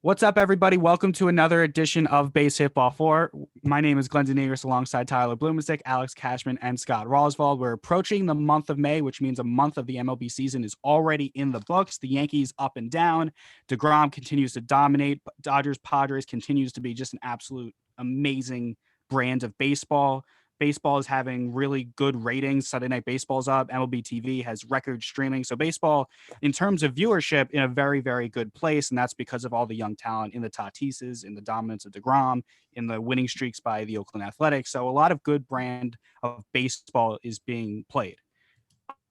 What's up, everybody? Welcome to another edition of Base Hitball 4. My name is Glendon Negris alongside Tyler Blumenstick, Alex Cashman, and Scott Roswald. We're approaching the month of May, which means a month of the MLB season is already in the books. The Yankees up and down. DeGrom continues to dominate. Dodgers Padres continues to be just an absolute amazing brand of baseball. Baseball is having really good ratings. Sunday Night Baseball's up. MLB TV has record streaming. So baseball, in terms of viewership, in a very, very good place. And that's because of all the young talent in the Tatises, in the dominance of DeGrom, in the winning streaks by the Oakland Athletics. So a lot of good brand of baseball is being played.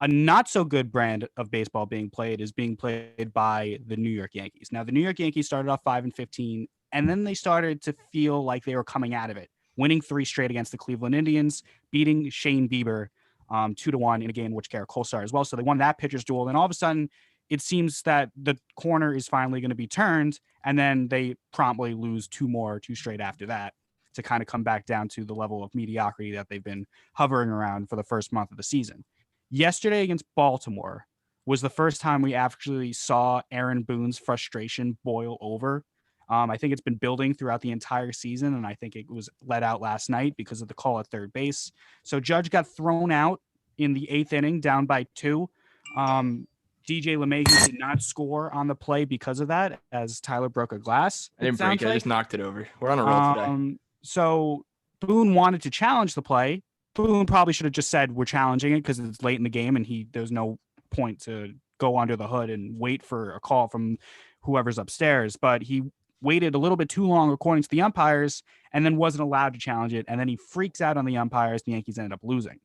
A not so good brand of baseball being played is being played by the New York Yankees. Now, the New York Yankees started off 5-15, and then they started to feel like they were coming out of it, winning 3 straight against the Cleveland Indians, beating Shane Bieber 2-1 in a game, which Garrett Cole started as well. So they won that pitcher's duel. And all of a sudden, it seems that the corner is finally going to be turned. And then they promptly lose 2 straight after that to kind of come back down to the level of mediocrity that they've been hovering around for the first month of the season. Yesterday against Baltimore was the first time we actually saw Aaron Boone's frustration boil over. I think it's been building throughout the entire season, and I think it was let out last night because of the call at third base. So Judge got thrown out in the 8th inning, down by 2. DJ LeMahieu did not score on the play because of that, as Tyler broke a glass. I didn't break it. I just knocked it over. We're on a roll today. So Boone wanted to challenge the play. Boone probably should have just said, we're challenging it because it's late in the game, and there's no point to go under the hood and wait for a call from whoever's upstairs. But he waited a little bit too long, according to the umpires, and then wasn't allowed to challenge it. And then he freaks out on the umpires. The Yankees ended up losing.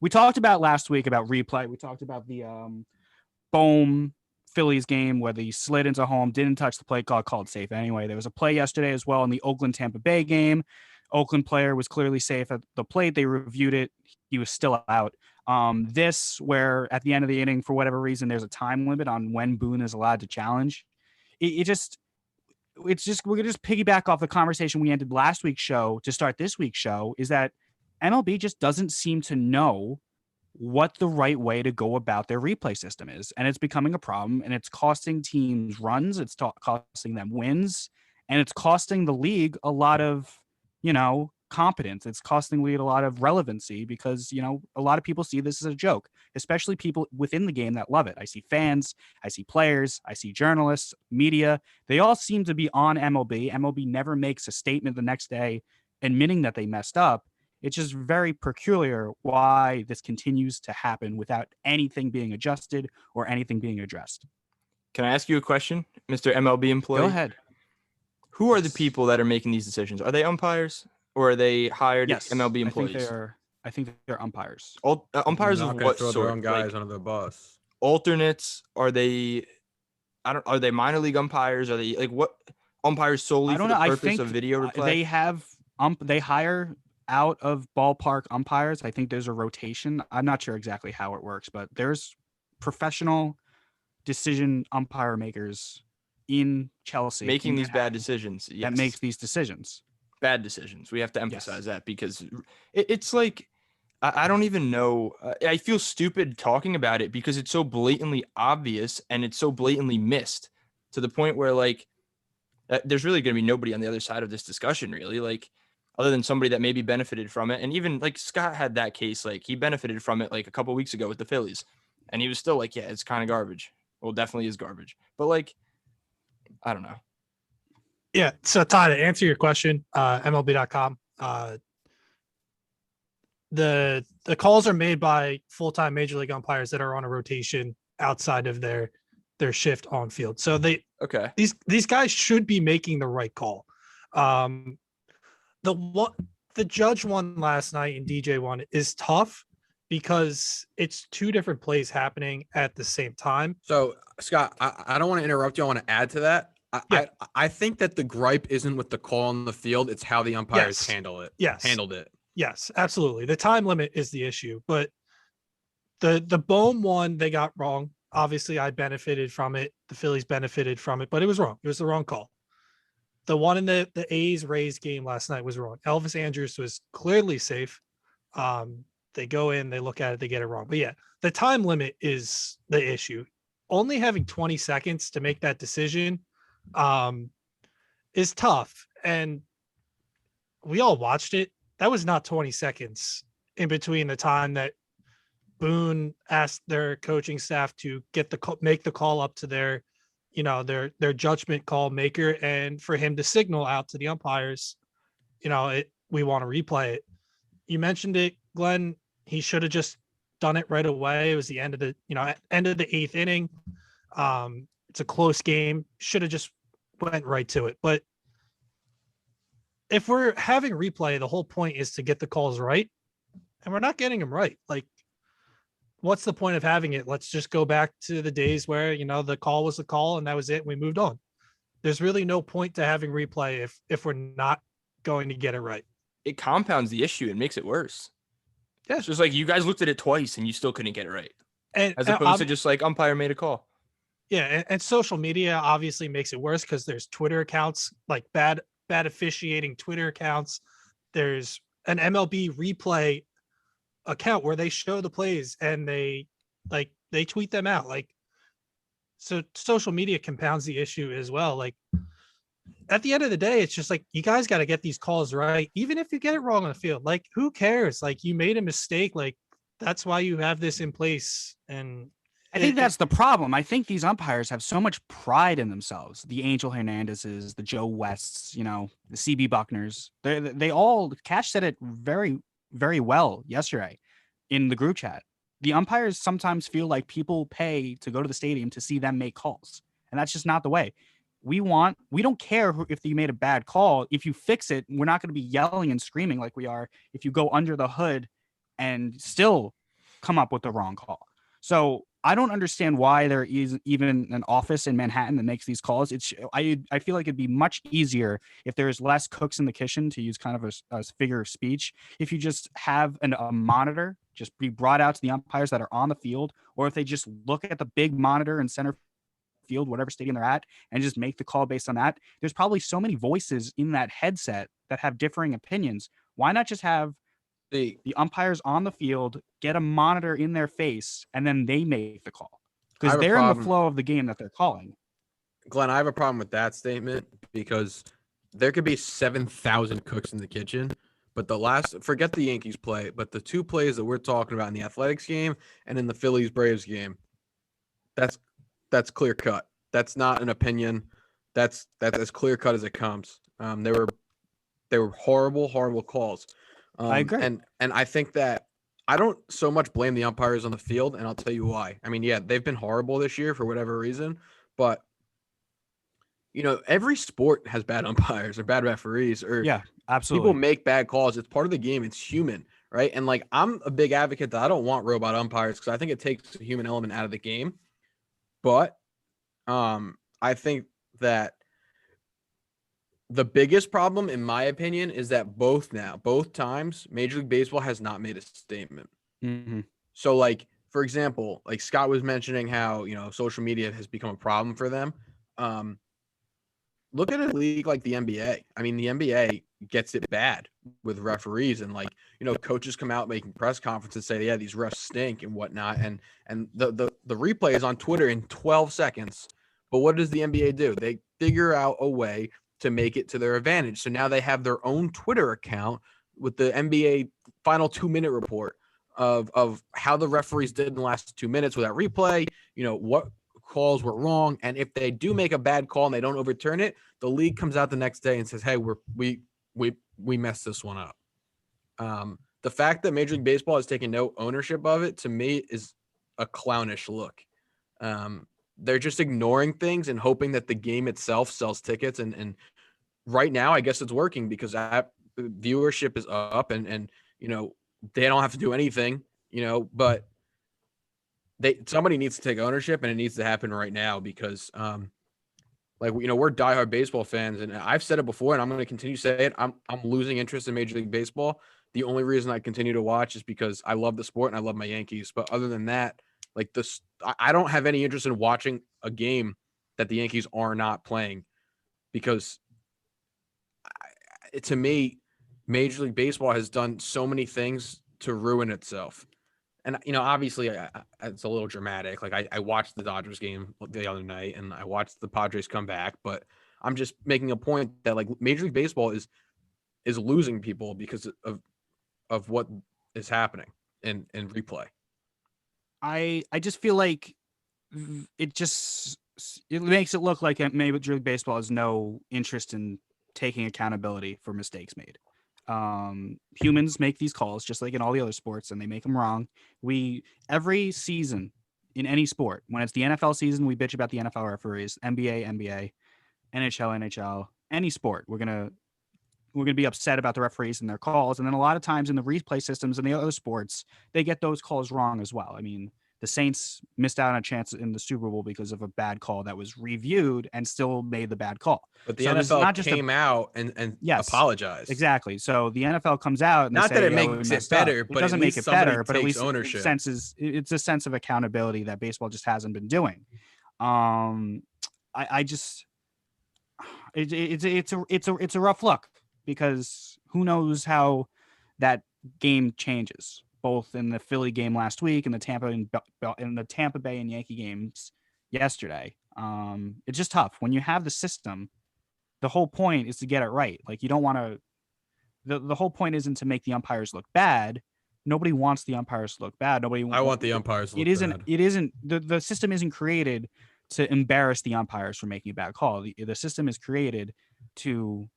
We talked about last week about replay. We talked about the Bohm Phillies game where they slid into home, didn't touch the plate, called safe anyway. There was a play yesterday as well in the Oakland Tampa Bay game. Oakland player was clearly safe at the plate. They reviewed it. He was still out. This, where at the end of the inning, for whatever reason, there's a time limit on when Boone is allowed to challenge. We're going to just piggyback off the conversation we ended last week's show to start this week's show, is that MLB just doesn't seem to know what the right way to go about their replay system is. And it's becoming a problem, and it's costing teams runs. It's costing them wins, and it's costing the league a lot of, competence. It's costing the league a lot of relevancy because, a lot of people see this as a joke, especially people within the game that love it. I see fans, I see players, I see journalists, media. They all seem to be on MLB. MLB never makes a statement the next day admitting that they messed up. It's just very peculiar why this continues to happen without anything being adjusted or anything being addressed. Can I ask you a question, Mr. MLB employee? Go ahead. Who are the people that are making these decisions? Are they umpires or are they hired MLB employees? I think they're umpires. Umpires of what throw sort? Their own guys under the bus. Alternates? Are they? Are they minor league umpires? Are they what umpires solely for the purpose of video replay? They have they hire out of ballpark umpires. I think there's a rotation. I'm not sure exactly how it works, but there's professional decision umpire makers in Chelsea making these bad decisions. That makes these decisions. Bad decisions. We have to emphasize that because it's like, I don't even know. I feel stupid talking about it because it's so blatantly obvious and it's so blatantly missed to the point where there's really going to be nobody on the other side of this discussion, really, other than somebody that maybe benefited from it. And even Scott had that case, he benefited from it a couple weeks ago with the Phillies, and he was still yeah, it's kind of garbage. Well, definitely is garbage. But I don't know. Yeah. So Ty, to answer your question, MLB.com, the calls are made by full-time major league umpires that are on a rotation outside of their shift on field. So these guys should be making the right call. The Judge one last night and DJ one is tough because it's 2 different plays happening at the same time. So Scott, I don't want to interrupt you. I want to add to that. I think that the gripe isn't with the call on the field. It's how the umpires handled it. Yes, absolutely. The time limit is the issue, but the Bohm one, they got wrong. Obviously I benefited from it. The Phillies benefited from it, but it was wrong. It was the wrong call. The one in the A's Rays game last night was wrong. Elvis Andrus was clearly safe. They go in, they look at it, they get it wrong. But yeah, the time limit is the issue. Only having 20 seconds to make that decision is tough. And we all watched it. That was not 20 seconds in between the time that Boone asked their coaching staff to make the call up to their, their judgment call maker, and for him to signal out to the umpires, we want to replay it. You mentioned it, Glenn. He should have just done it right away. It was the end of the eighth inning. It's a close game. Should have just went right to it. But if we're having replay, the whole point is to get the calls right, and we're not getting them right. Like, what's the point of having it? Let's just go back to the days where, the call was the call and that was it, and we moved on. There's really no point to having replay if we're not going to get it right. It compounds the issue and makes it worse. Yeah. It's just like you guys looked at it twice and you still couldn't get it right. As opposed to just like umpire made a call. Yeah. And social media obviously makes it worse because there's Twitter accounts, like bad officiating Twitter accounts. There's an MLB replay account where they show the plays and they tweet them out. Like, so social media compounds the issue as well. Like, at the end of the day, it's just like, you guys got to get these calls right. Even if you get it wrong on the field, like, who cares? Like, you made a mistake. Like, that's why you have this in place. And I think that's the problem. I think these umpires have so much pride in themselves. The Angel Hernandezes, the Joe Wests, the CB Buckners. They all, Cash said it very, very well yesterday in the group chat. The umpires sometimes feel like people pay to go to the stadium to see them make calls. And that's just not the way. We don't care if you made a bad call. If you fix it, we're not going to be yelling and screaming like we are if you go under the hood and still come up with the wrong call. So I don't understand why there is even an office in Manhattan that makes these calls. I feel like it'd be much easier if there's less cooks in the kitchen, to use kind of a figure of speech. If you just have a monitor just be brought out to the umpires that are on the field, or if they just look at the big monitor in center field, whatever stadium they're at, and just make the call based on that. There's probably so many voices in that headset that have differing opinions. Why not just have the umpires on the field get a monitor in their face and then they make the call? Because they're in the flow of the game that they're calling. Glenn, I have a problem with that statement because there could be 7,000 cooks in the kitchen, but forget the Yankees play, but the two plays that we're talking about in the Athletics game and in the Phillies Braves game, that's clear cut. That's not an opinion. That's as clear cut as it comes. They were horrible calls. I agree. And I think that I don't so much blame the umpires on the field, and I'll tell you why. I mean, yeah, they've been horrible this year for whatever reason, but every sport has bad umpires or bad referees, or yeah, absolutely. People make bad calls. It's part of the game. It's human, right? And like, I'm a big advocate that I don't want robot umpires because I think it takes a human element out of the game. But I think that the biggest problem, in my opinion, is that both times, Major League Baseball has not made a statement. Mm-hmm. So, like, for example, like Scott was mentioning how, social media has become a problem for them. Look at a league like the NBA. I mean, the NBA gets it bad with referees, and like, coaches come out making press conferences, say, yeah, these refs stink and whatnot. And the replay is on Twitter in 12 seconds. But what does the NBA do? They figure out a way to make it to their advantage. So now they have their own Twitter account with the NBA final 2-minute report of how the referees did in the last 2 minutes without replay, what calls were wrong. And if they do make a bad call and they don't overturn it, the league comes out the next day and says, hey, we messed this one up. The fact that Major League Baseball has taken no ownership of it, to me, is a clownish look. They're just ignoring things and hoping that the game itself sells tickets. And right now, I guess it's working because viewership is up and they don't have to do anything, but somebody needs to take ownership, and it needs to happen right now because we're diehard baseball fans, and I've said it before, and I'm going to continue to say it. I'm losing interest in Major League Baseball. The only reason I continue to watch is because I love the sport and I love my Yankees. But other than that, I don't have any interest in watching a game that the Yankees are not playing because to me, Major League Baseball has done so many things to ruin itself. And, obviously it's a little dramatic. Like I watched the Dodgers game the other night and I watched the Padres come back, but I'm just making a point that like Major League Baseball is losing people because of what is happening in replay. I just feel like it makes it look like Major League Baseball has no interest in taking accountability for mistakes made. Humans make these calls just like in all the other sports, and they make them wrong. Every season in any sport, when it's the NFL season, we bitch about the NFL referees, NBA, NHL, any sport. We're gonna be upset about the referees and their calls. And then a lot of times in the replay systems and the other sports, they get those calls wrong as well. I mean, the Saints missed out on a chance in the Super Bowl because of a bad call that was reviewed and still made the bad call. But the NFL came out and apologized. Exactly. So the NFL comes out and not they say, that it makes it better, but it doesn't make it better, but at least ownership. It's a sense of accountability that baseball just hasn't been doing. It's a rough look, because who knows how that game changes, both in the Philly game last week and the Tampa Bay and Yankee games yesterday. It's just tough when you have the system. The whole point is to get it right. Like, you don't want to. The whole point isn't to make the umpires look bad. Nobody wants the umpires to look bad. I want the umpires to look bad. It isn't. The system isn't created to embarrass the umpires for making a bad call. The system is created to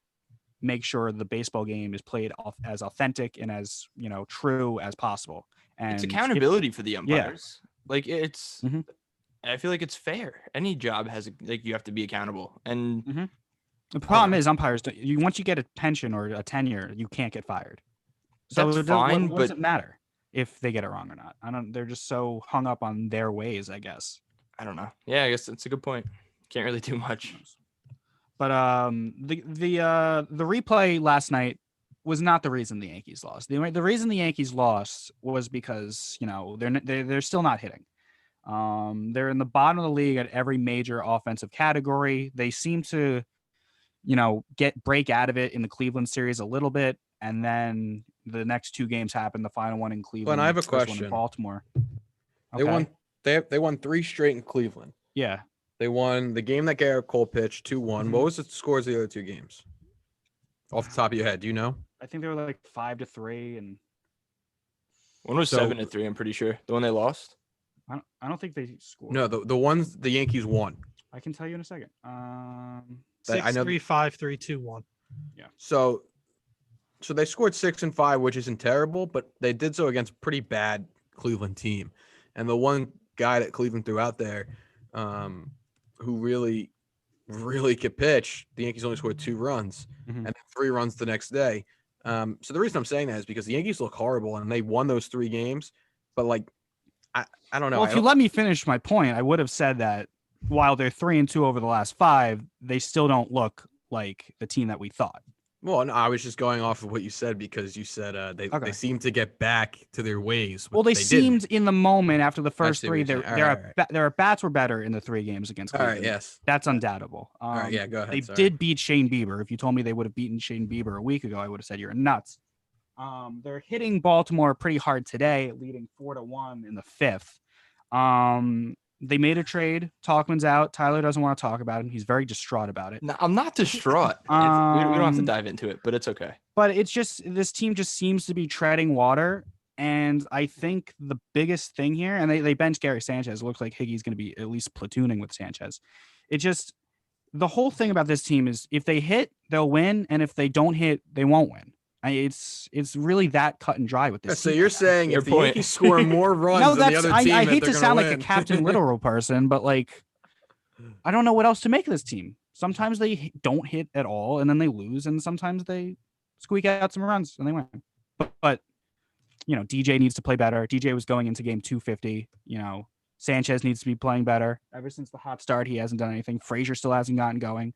make sure the baseball game is played as authentic and as true as possible. And it's accountability for the umpires. Yeah. Like, it's. Mm-hmm. I feel like it's fair. Any job has you have to be accountable. And the problem is umpires. Once you get a pension or a tenure, you can't get fired. So that's fine. What does it matter if they get it wrong or not? They're just so hung up on their ways, I guess. I don't know. Yeah, I guess that's a good point. Can't really do much. But the replay last night was not the reason the Yankees lost. The reason the Yankees lost was because they're still not hitting. They're in the bottom of the league at every major offensive category. They seem to, break out of it in the Cleveland series a little bit, and then the next two games happen. The final one in Cleveland. Well, I have a question. One in Baltimore. Okay. They won 3 straight in Cleveland. Yeah. They won the game that Garrett Cole pitched 2-1. Mm-hmm. What was the scores of the other 2 games? Off the top of your head, do you know? I think they were like 5-3, and one was 7-3. I'm pretty sure the one they lost. I don't think they scored. No, the ones the Yankees won. I can tell you in a second. 6-3, 5-3, 2-1. Yeah. So they scored 6 and 5, which isn't terrible, but they did so against a pretty bad Cleveland team. And the one guy that Cleveland threw out there, who really, really could pitch, the Yankees only scored 2 runs and then 3 runs the next day. So the reason I'm saying that is because the Yankees look horrible and they won those 3 games, but like, I don't know. Well, if you let me finish my point, I would have said that while they're 3-2 over the last 5, they still don't look like the team that we thought. Well, no, I was just going off of what you said because you said they seem to get back to their ways. Well, they seemed in the moment after the first 3. Their bats were better in the 3 games against Cleveland. All right, yes, that's undoubtable. All right, yeah, go ahead. They did beat Shane Bieber. If you told me they would have beaten Shane Bieber a week ago, I would have said you're nuts. They're hitting Baltimore pretty hard today, leading 4-1 in the 5th. They made a trade. Talkman's out. Tyler doesn't want to talk about him. He's very distraught about it. No, I'm not distraught. We don't have to dive into it, but it's okay. But it's just, this team just seems to be treading water. And I think the biggest thing here, and they benched Gary Sanchez. It looks like Higgy's going to be at least platooning with Sanchez. It just, the whole thing about this team is if they hit, they'll win. And if they don't hit, they won't win. It's really that cut and dry with this. So you're saying if the Yankees score more runs than the other team, I hate to sound win. like a Captain Literal person, but like, I don't know what else to make of this team. Sometimes they don't hit at all and then they lose, and sometimes they squeak out some runs and they win. But DJ needs to play better. DJ was going into game 250. Sanchez needs to be playing better. Ever since the hot start, he hasn't done anything. Frazier still hasn't gotten going.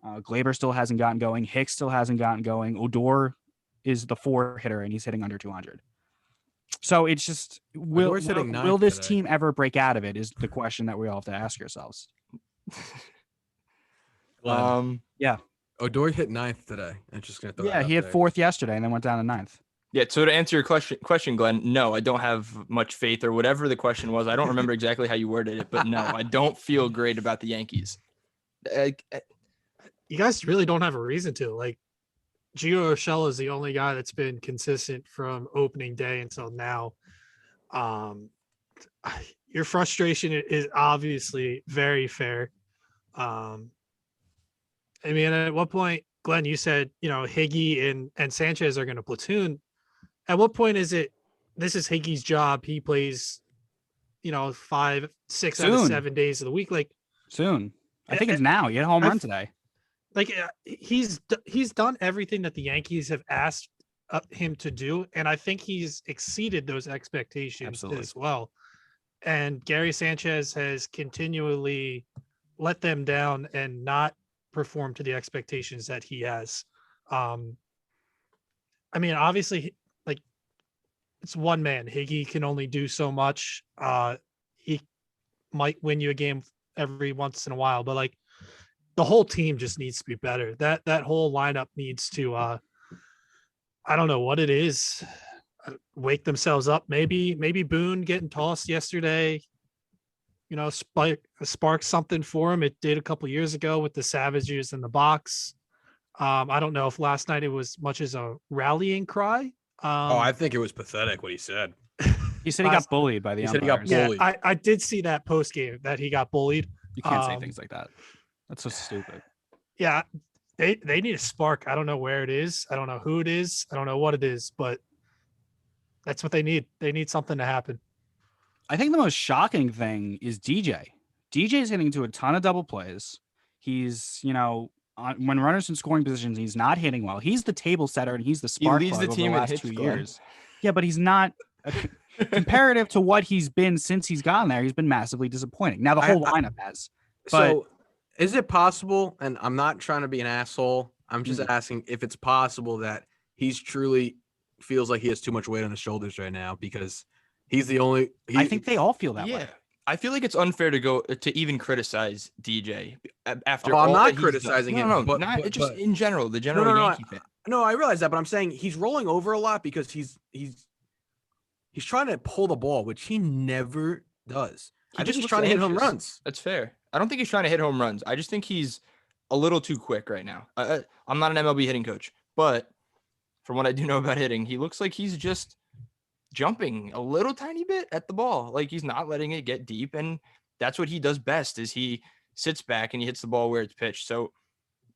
Glaber still hasn't gotten going. Hicks still hasn't gotten going. Odor is the 4 hitter and he's hitting under 200. So it's just, will this team ever break out of it is the question that we all have to ask ourselves. Yeah. Odor hit 9th today. I'm just gonna throw that he hit 4th yesterday and then went down to 9th. Yeah. So to answer your question, Glenn, no, I don't have much faith, or whatever the question was. I don't remember exactly how you worded it, but no, I don't feel great about the Yankees. you guys really don't have a reason to. Like, Gio Urshela is the only guy that's been consistent from opening day until now. Your frustration is obviously very fair. I mean, at what point, Glenn, you said, Higgy and Sanchez are going to platoon. At what point is it, this is Higgy's job? He plays, 5, 6 out of Soon. 7 days of the week. Like, Soon. I think it's now. He had a home run today. Like, he's done everything that the Yankees have asked him to do, and I think he's exceeded those expectations as well. And Gary Sanchez has continually let them down and not performed to the expectations that he has. I mean, obviously, like, it's one man. Higgy can only do so much. He might win you a game every once in a while, but like, the whole team just needs to be better. That whole lineup needs to I don't know what it is, wake themselves up. Maybe Boone getting tossed yesterday, spark something for him. It did a couple years ago with the Savages in the box. I don't know if last night it was much as a rallying cry. I think it was pathetic what he said. He said he got bullied by the umpires. Said he got bullied. Yeah, I did see that post game that he got bullied. You can't say things like that. That's so stupid. Yeah, they need a spark. I don't know where it is. I don't know who it is. I don't know what it is, but that's what they need. They need something to happen. I think the most shocking thing is DJ. DJ's hitting to a ton of double plays. He's, when runners in scoring positions, he's not hitting well. He's the table setter and he's the spark plug over the last 2 scoring. years. Yeah, but he's not. Comparative to what he's been since he's gotten there, he's been massively disappointing. Now the whole lineup has. So is it possible, and I'm not trying to be an asshole, I'm just asking if it's possible that he's truly feels like he has too much weight on his shoulders right now because he's the only. I think they all feel that way. I feel like it's unfair to go to even criticize DJ after. I'm not criticizing him. No, but just in general, the general Yankee fan. No, I realize that, but I'm saying he's rolling over a lot because he's trying to pull the ball, which he never does. I think he's trying to hit home runs. That's fair. I don't think he's trying to hit home runs. I just think he's a little too quick right now. I'm not an MLB hitting coach, but from what I do know about hitting, he looks like he's just jumping a little tiny bit at the ball. Like he's not letting it get deep. And that's what he does best is he sits back and he hits the ball where it's pitched. So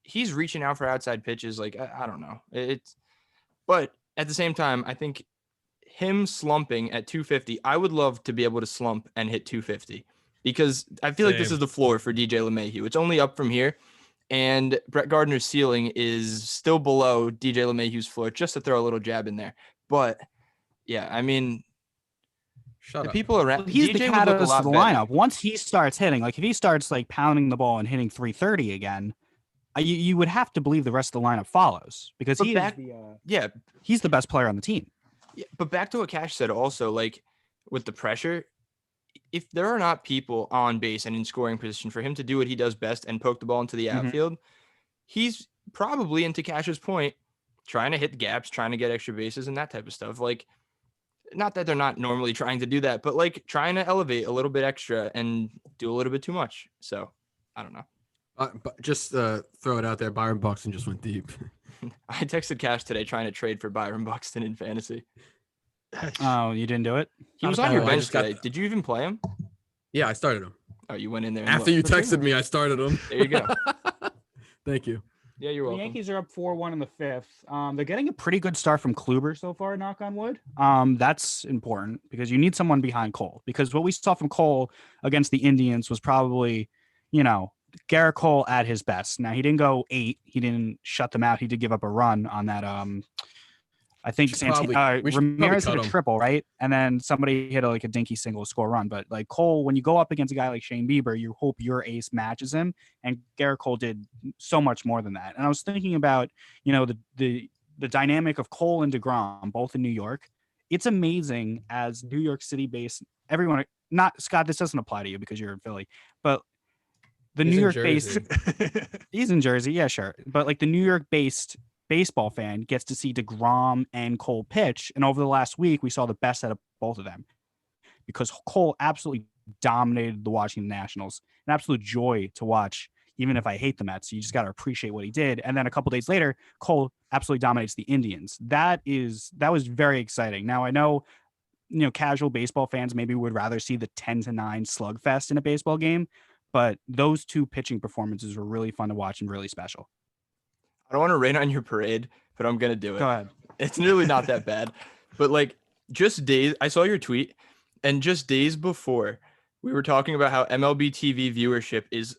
he's reaching out for outside pitches. Like, I don't know. But at the same time, I think him slumping at 250, I would love to be able to slump and hit 250 because I feel like this is the floor for DJ LeMahieu. It's only up from here. And Brett Gardner's ceiling is still below DJ LeMahieu's floor, just to throw a little jab in there. But yeah, I mean, the people around. Well, he's DJ the would look catalyst a lot of the better. lineup. Once he starts hitting, like if he starts like pounding the ball and hitting 330 again, you would have to believe the rest of the lineup follows because he's the best player on the team. Yeah, but back to what Cash said also, like with the pressure, if there are not people on base and in scoring position for him to do what he does best and poke the ball into the outfield, he's probably, into Cash's point, trying to hit the gaps, trying to get extra bases and that type of stuff. Like, not that they're not normally trying to do that, but like trying to elevate a little bit extra and do a little bit too much. So I don't know. But just throw it out there. Byron Buxton just went deep. I texted Cash today trying to trade for Byron Buxton in fantasy. Oh, you didn't do it? He was on your bench today. Did you even play him? Yeah, I started him. Oh, you went in there. After you texted me, I started him. There you go. Thank you. Yeah, you're welcome. The Yankees are up 4-1 in the fifth. They're getting a pretty good start from Kluber so far, knock on wood. That's important because you need someone behind Cole. Because what we saw from Cole against the Indians was probably, Garrett Cole at his best. Now, he didn't go 8. He didn't shut them out. He did give up a run on that. I think Ramirez hit a triple, right? And then somebody hit a dinky single score run. But like Cole, when you go up against a guy like Shane Bieber, you hope your ace matches him. And Garrett Cole did so much more than that. And I was thinking about, the dynamic of Cole and DeGrom, both in New York. It's amazing as New York City based. Everyone, not Scott, this doesn't apply to you because you're in Philly, but the New York based, he's in Jersey. Yeah, sure. But like the New York based baseball fan gets to see DeGrom and Cole pitch. And over the last week, we saw the best out of both of them because Cole absolutely dominated the Washington Nationals. An absolute joy to watch. even if I hate the Mets. You just got to appreciate what he did. And then a couple days later, Cole absolutely dominates the Indians. That was very exciting. Now I know, casual baseball fans maybe would rather see the 10-9 slugfest in a baseball game, but those two pitching performances were really fun to watch and really special. I don't want to rain on your parade, but I'm going to do it. Go ahead. It's really not that bad. But like just days, I saw your tweet, and just days before, we were talking about how MLB TV viewership is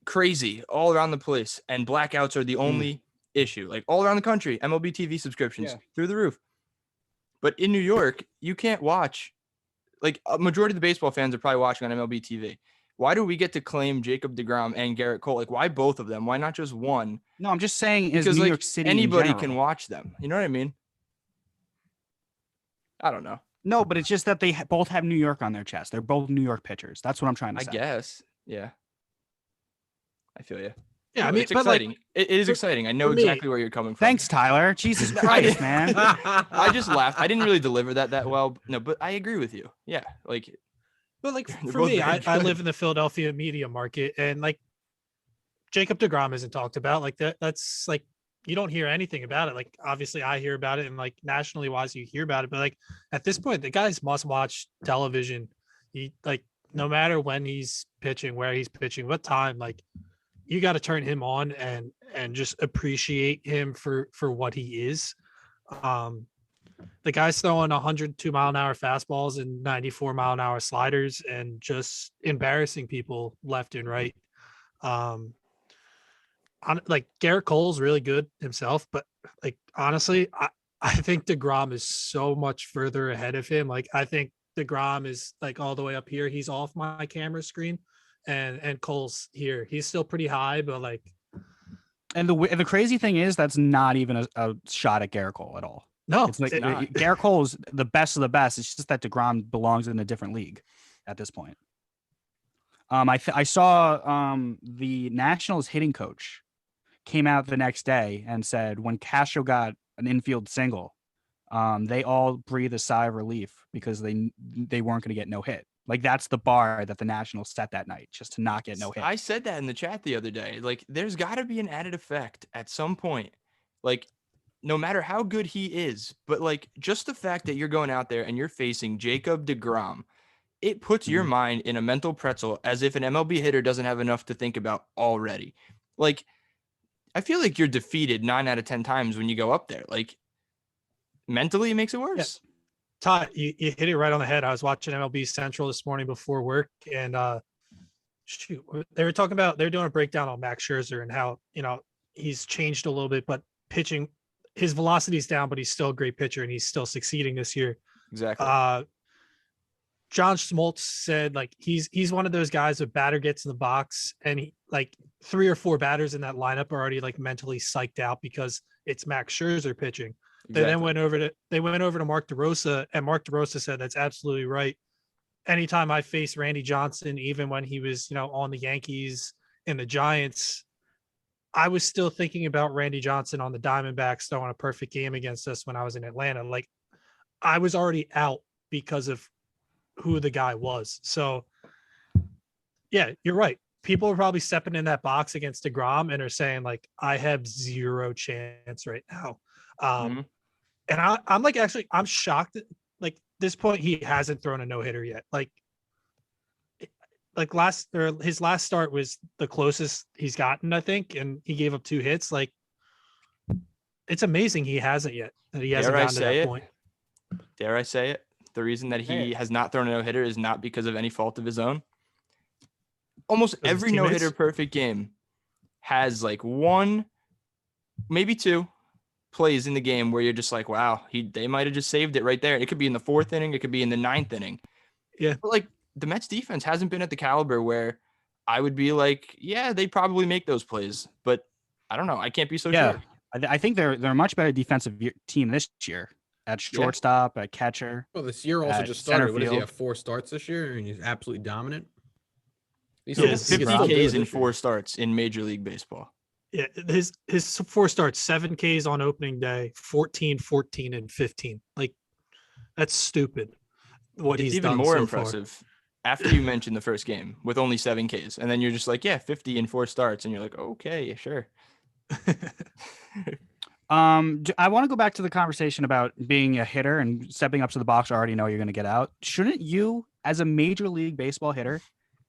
crazy all around the place, and blackouts are the only issue. Like all around the country, MLB TV subscriptions through the roof. But in New York, you can't watch. Like a majority of the baseball fans are probably watching on MLB TV. Why do we get to claim Jacob deGrom and Garrett Cole? Like, why both of them? Why not just one? No, I'm just saying, Because New York City, anybody can watch them. You know what I mean? I don't know. No, but it's just that they both have New York on their chest. They're both New York pitchers. That's what I'm trying to say. I guess. Yeah. I feel you. Yeah, I mean, it's exciting. It is exciting. I know exactly where you're coming from. Thanks, Tyler. Jesus Christ, man. I just laughed. I didn't really deliver that well. No, but I agree with you. Yeah, like. But like for me, I live in the Philadelphia media market, and like Jacob deGrom isn't talked about. Like that's like you don't hear anything about it. Like obviously I hear about it, and like nationally wise you hear about it, but like at this point the guys must watch television. He like no matter when he's pitching, where he's pitching, what time, like you got to turn him on and just appreciate him for what he is. The guy's throwing 102-mile-an-hour fastballs and 94-mile-an-hour sliders and just embarrassing people left and right. Like Garrett Cole's really good himself, but like honestly, I think deGrom is so much further ahead of him. Like I think deGrom is like all the way up here. He's off my camera screen, and Cole's here. He's still pretty high, but like. And the crazy thing is that's not even a shot at Garrett Cole at all. No, it's like Garrett Cole is the best of the best. It's just that deGrom belongs in a different league at this point. I saw the Nationals hitting coach came out the next day and said when Castro got an infield single, they all breathed a sigh of relief because they weren't going to get no hit. Like that's the bar that the Nationals set that night, just to not get no hit. I said that in the chat the other day. Like there's got to be an added effect at some point. Like no matter how good he is, but like just the fact that you're going out there and you're facing Jacob deGrom, it puts your mind in a mental pretzel as if an MLB hitter doesn't have enough to think about already. Like, I feel like you're defeated 9 out of 10 times when you go up there. Like, mentally, it makes it worse. Yeah. Todd, you hit it right on the head. I was watching MLB Central this morning before work, and they were talking about, they're doing a breakdown on Max Scherzer and how, he's changed a little bit, but pitching, his velocity's down, but he's still a great pitcher and he's still succeeding this year. Exactly. John Smoltz said like he's one of those guys, a batter gets in the box and he like 3 or 4 batters in that lineup are already like mentally psyched out because it's Max Scherzer pitching. Exactly. They then went over to Mark DeRosa, and Mark DeRosa said that's absolutely right. Anytime I face Randy Johnson, even when he was, on the Yankees and the Giants, I was still thinking about Randy Johnson on the Diamondbacks throwing a perfect game against us when I was in Atlanta. Like I was already out because of who the guy was. So yeah, you're right. People are probably stepping in that box against deGrom and are saying like, I have 0 chance right now. And I'm like, actually, I'm shocked at like this point, he hasn't thrown a no-hitter yet. Like his last start was the closest he's gotten, I think, and he gave up 2 hits. Like it's amazing he hasn't yet. That he hasn't gotten to that point. Dare I say it? The reason that he has not thrown a no-hitter is not because of any fault of his own. Almost every no-hitter perfect game has like 1, maybe 2 plays in the game where you're just like, wow, they might have just saved it right there. It could be in the 4th inning. It could be in the 9th inning. Yeah. But like the Mets defense hasn't been at the caliber where I would be like, yeah, they'd probably make those plays, but I don't know. I can't be so sure. I think they're a much better defensive team this year at shortstop, at catcher. Well, this year also just started. What does he have? 4 starts this year, and he's absolutely dominant. He's 50 Ks in 4 starts in Major League Baseball. Yeah, his 4 starts, 7 Ks on opening day, 14, 14, and 15. Like that's stupid. What he's even done more so impressive far. after you mentioned the first game with only 7 Ks, and then you're just like, yeah, 50 in 4 starts, and you're like, okay, sure. I want to go back to the conversation about being a hitter and stepping up to the box. I already know you're going to get out. Shouldn't you, as a Major League Baseball hitter,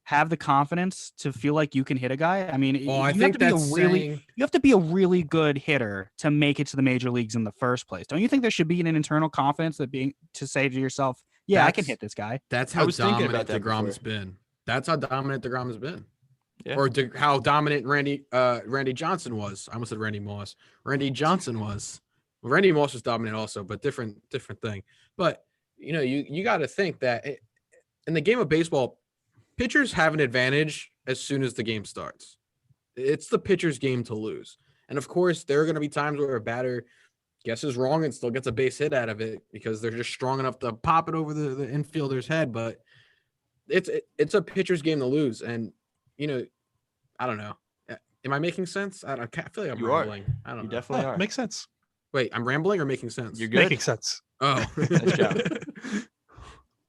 have the confidence to feel like you can hit a guy? I mean, Well, I you have think to be that's saying you have to be a really good hitter to make it to the major leagues in the first place. Don't you think there should be an internal confidence to say to yourself, "Yeah, I can hit this guy." that's I how was thinking about dominant that DeGrom's before. been. That's how dominant DeGrom has been. Yeah. Or how dominant Randy Johnson was. I almost said Randy Moss. Randy Johnson was. Well, Randy Moss was dominant also, but different thing. But you got to think that in the game of baseball, pitchers have an advantage as soon as the game starts. It's the pitcher's game to lose. And of course, there are going to be times where a batter guesses wrong and still gets a base hit out of it because they're just strong enough to pop it over the infielder's head. But it's a pitcher's game to lose. And, I don't know. Am I making sense? I feel like I'm rambling. I don't know. You definitely are. Makes sense. Wait, I'm rambling or making sense? You're good. Making sense. Oh, Nice job.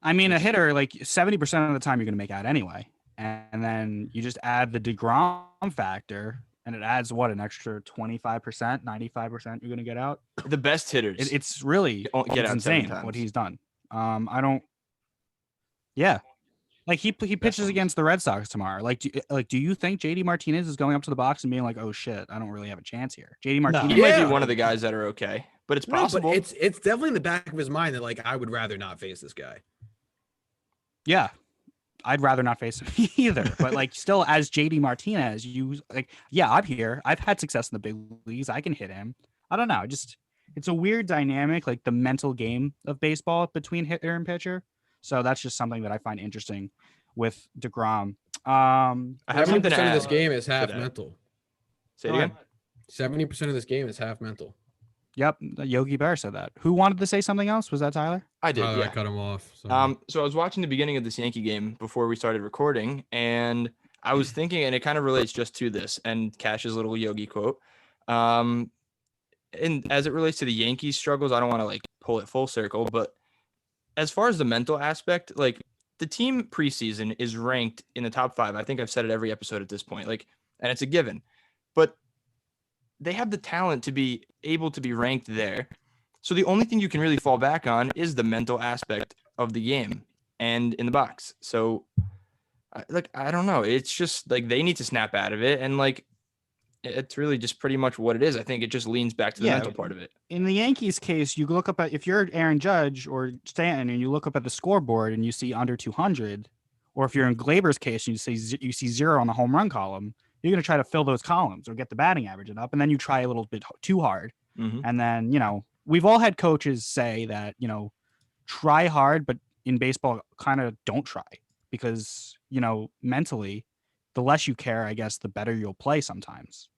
I mean, a hitter, like 70% of the time you're going to make out anyway. And then you just add the DeGrom factor, and it adds an extra 25%, 95% you're going to get out. The best hitters. It's really Get out insane 7 times. what he's done. Yeah. Like he pitches against the Red Sox tomorrow. Do you think JD Martinez is going up to the box and being like, "Oh shit, I don't really have a chance here"? JD Martinez He might be one of the guys that are okay, but it's possible. No, but it's definitely in the back of his mind that like I would rather not face this guy. Yeah, I'd rather not face him either. But like, still, as JD Martinez, I'm here. I've had success in the big leagues. I can hit him. I don't know. It's a weird dynamic, like the mental game of baseball between hitter and pitcher. So that's just something that I find interesting with DeGrom. I have something to 70% of add this game is half that. mental. Say it again. 70% of this game is half mental. Yep, Yogi Berra said that. Who wanted to say something else? Was that Tyler? I did. I Yeah. cut him off. So I was watching the beginning of this Yankee game before we started recording, and I was thinking, and it kind of relates just to this and Cash's little Yogi quote. And as it relates to the Yankees struggles, I don't want to like pull it full circle, but as far as the mental aspect, like the team preseason is ranked in the top 5. I think I've said it every episode at this point, like, and it's a given, but they have the talent to be able to be ranked there. So the only thing you can really fall back on is the mental aspect of the game and in the box. So I don't know. It's just like they need to snap out of it. And like, it's really just pretty much what it is. I think it just leans back to the mental part of it. In the Yankees case, you look up at, if you're Aaron Judge or Stanton and you look up at the scoreboard and you see under 200, or if you're in Glaber's case and you see 0 on the home run column, you're going to try to fill those columns or get the batting average up. And then you try a little bit too hard. Mm-hmm. And then, we've all had coaches say that, try hard, but in baseball kind of don't try because, mentally, the less you care, I guess, the better you'll play sometimes.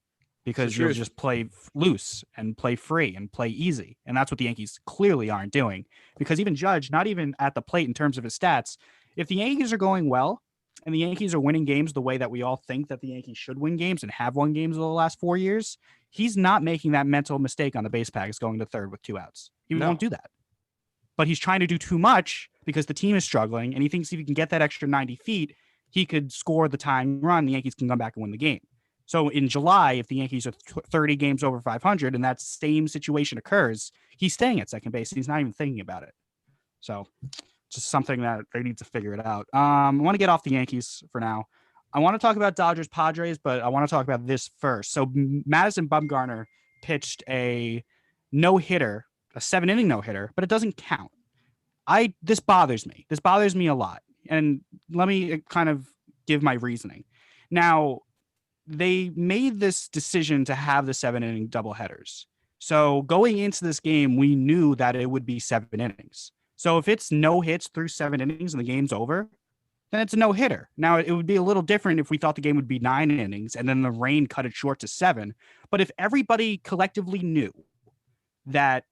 Because you'll just play loose and play free and play easy. And that's what the Yankees clearly aren't doing. Because even Judge, not even at the plate in terms of his stats, if the Yankees are going well and the Yankees are winning games the way that we all think that the Yankees should win games and have won games over the last 4 years, he's not making that mental mistake on the base paths going to third with 2 outs. He won't do that. But he's trying to do too much because the team is struggling, and he thinks if he can get that extra 90 feet, he could score the tying run. The Yankees can come back and win the game. So in July, if the Yankees are 30 games over 500 and that same situation occurs, he's staying at second base. He's not even thinking about it. So just something that they need to figure it out. I want to get off the Yankees for now. I want to talk about Dodgers Padres, but I want to talk about this first. So Madison Bumgarner pitched a no-hitter, a 7-inning no-hitter, but it doesn't count. This bothers me. This bothers me a lot. And let me kind of give my reasoning. Now, they made this decision to have the 7-inning doubleheaders. So going into this game, we knew that it would be 7 innings. So if it's no hits through 7 innings and the game's over, then it's a no-hitter. Now, it would be a little different if we thought the game would be 9 innings and then the rain cut it short to 7. But if everybody collectively knew that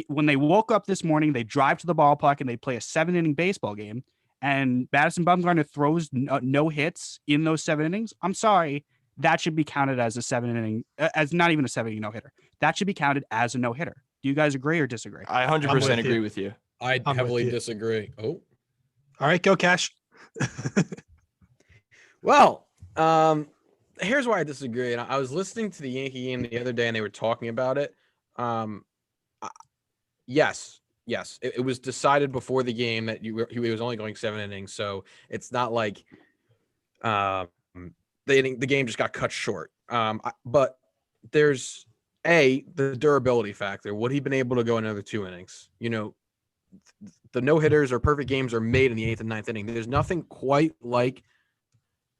when they woke up this morning, they drive to the ballpark and they play a 7-inning baseball game, and Madison Bumgarner throws no hits in those 7 innings, I'm sorry, that should be counted as a 7-inning, as not even a 7-inning no-hitter. That should be counted as a no-hitter. Do you guys agree or disagree? I 100% agree with you. I I'm heavily with you. disagree. Oh, All right, go Cash. Well, here's why I disagree. And I was listening to the Yankee game the other day, and they were talking about it. Yes, it was decided before the game that he was only going 7 innings, so it's not like the game just got cut short. But there's the durability factor. Would he been able to go another 2 innings? You know, the no hitters or perfect games are made in the 8th and 9th inning. There's nothing quite like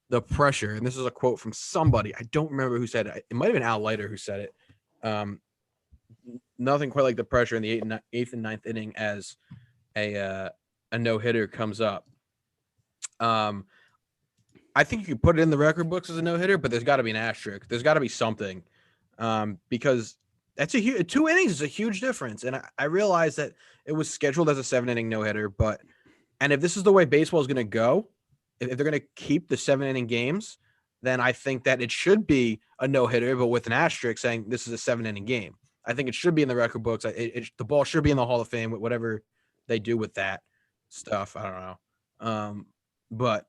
the pressure, and this is a quote from somebody. I don't remember who said it. It might have been Al Leiter who said it. Nothing quite like the pressure in the 8th and 9th inning as a no hitter comes up. I think you could put it in the record books as a no hitter, but there's got to be an asterisk. There's got to be something, because that's 2 innings is a huge difference. And I realize that it was scheduled as a 7-inning no hitter, and if this is the way baseball is going to go, if they're going to keep the 7-inning games, then I think that it should be a no hitter, but with an asterisk saying this is a 7-inning game. I think it should be in the record books. The ball should be in the Hall of Fame with whatever they do with that stuff. I don't know. But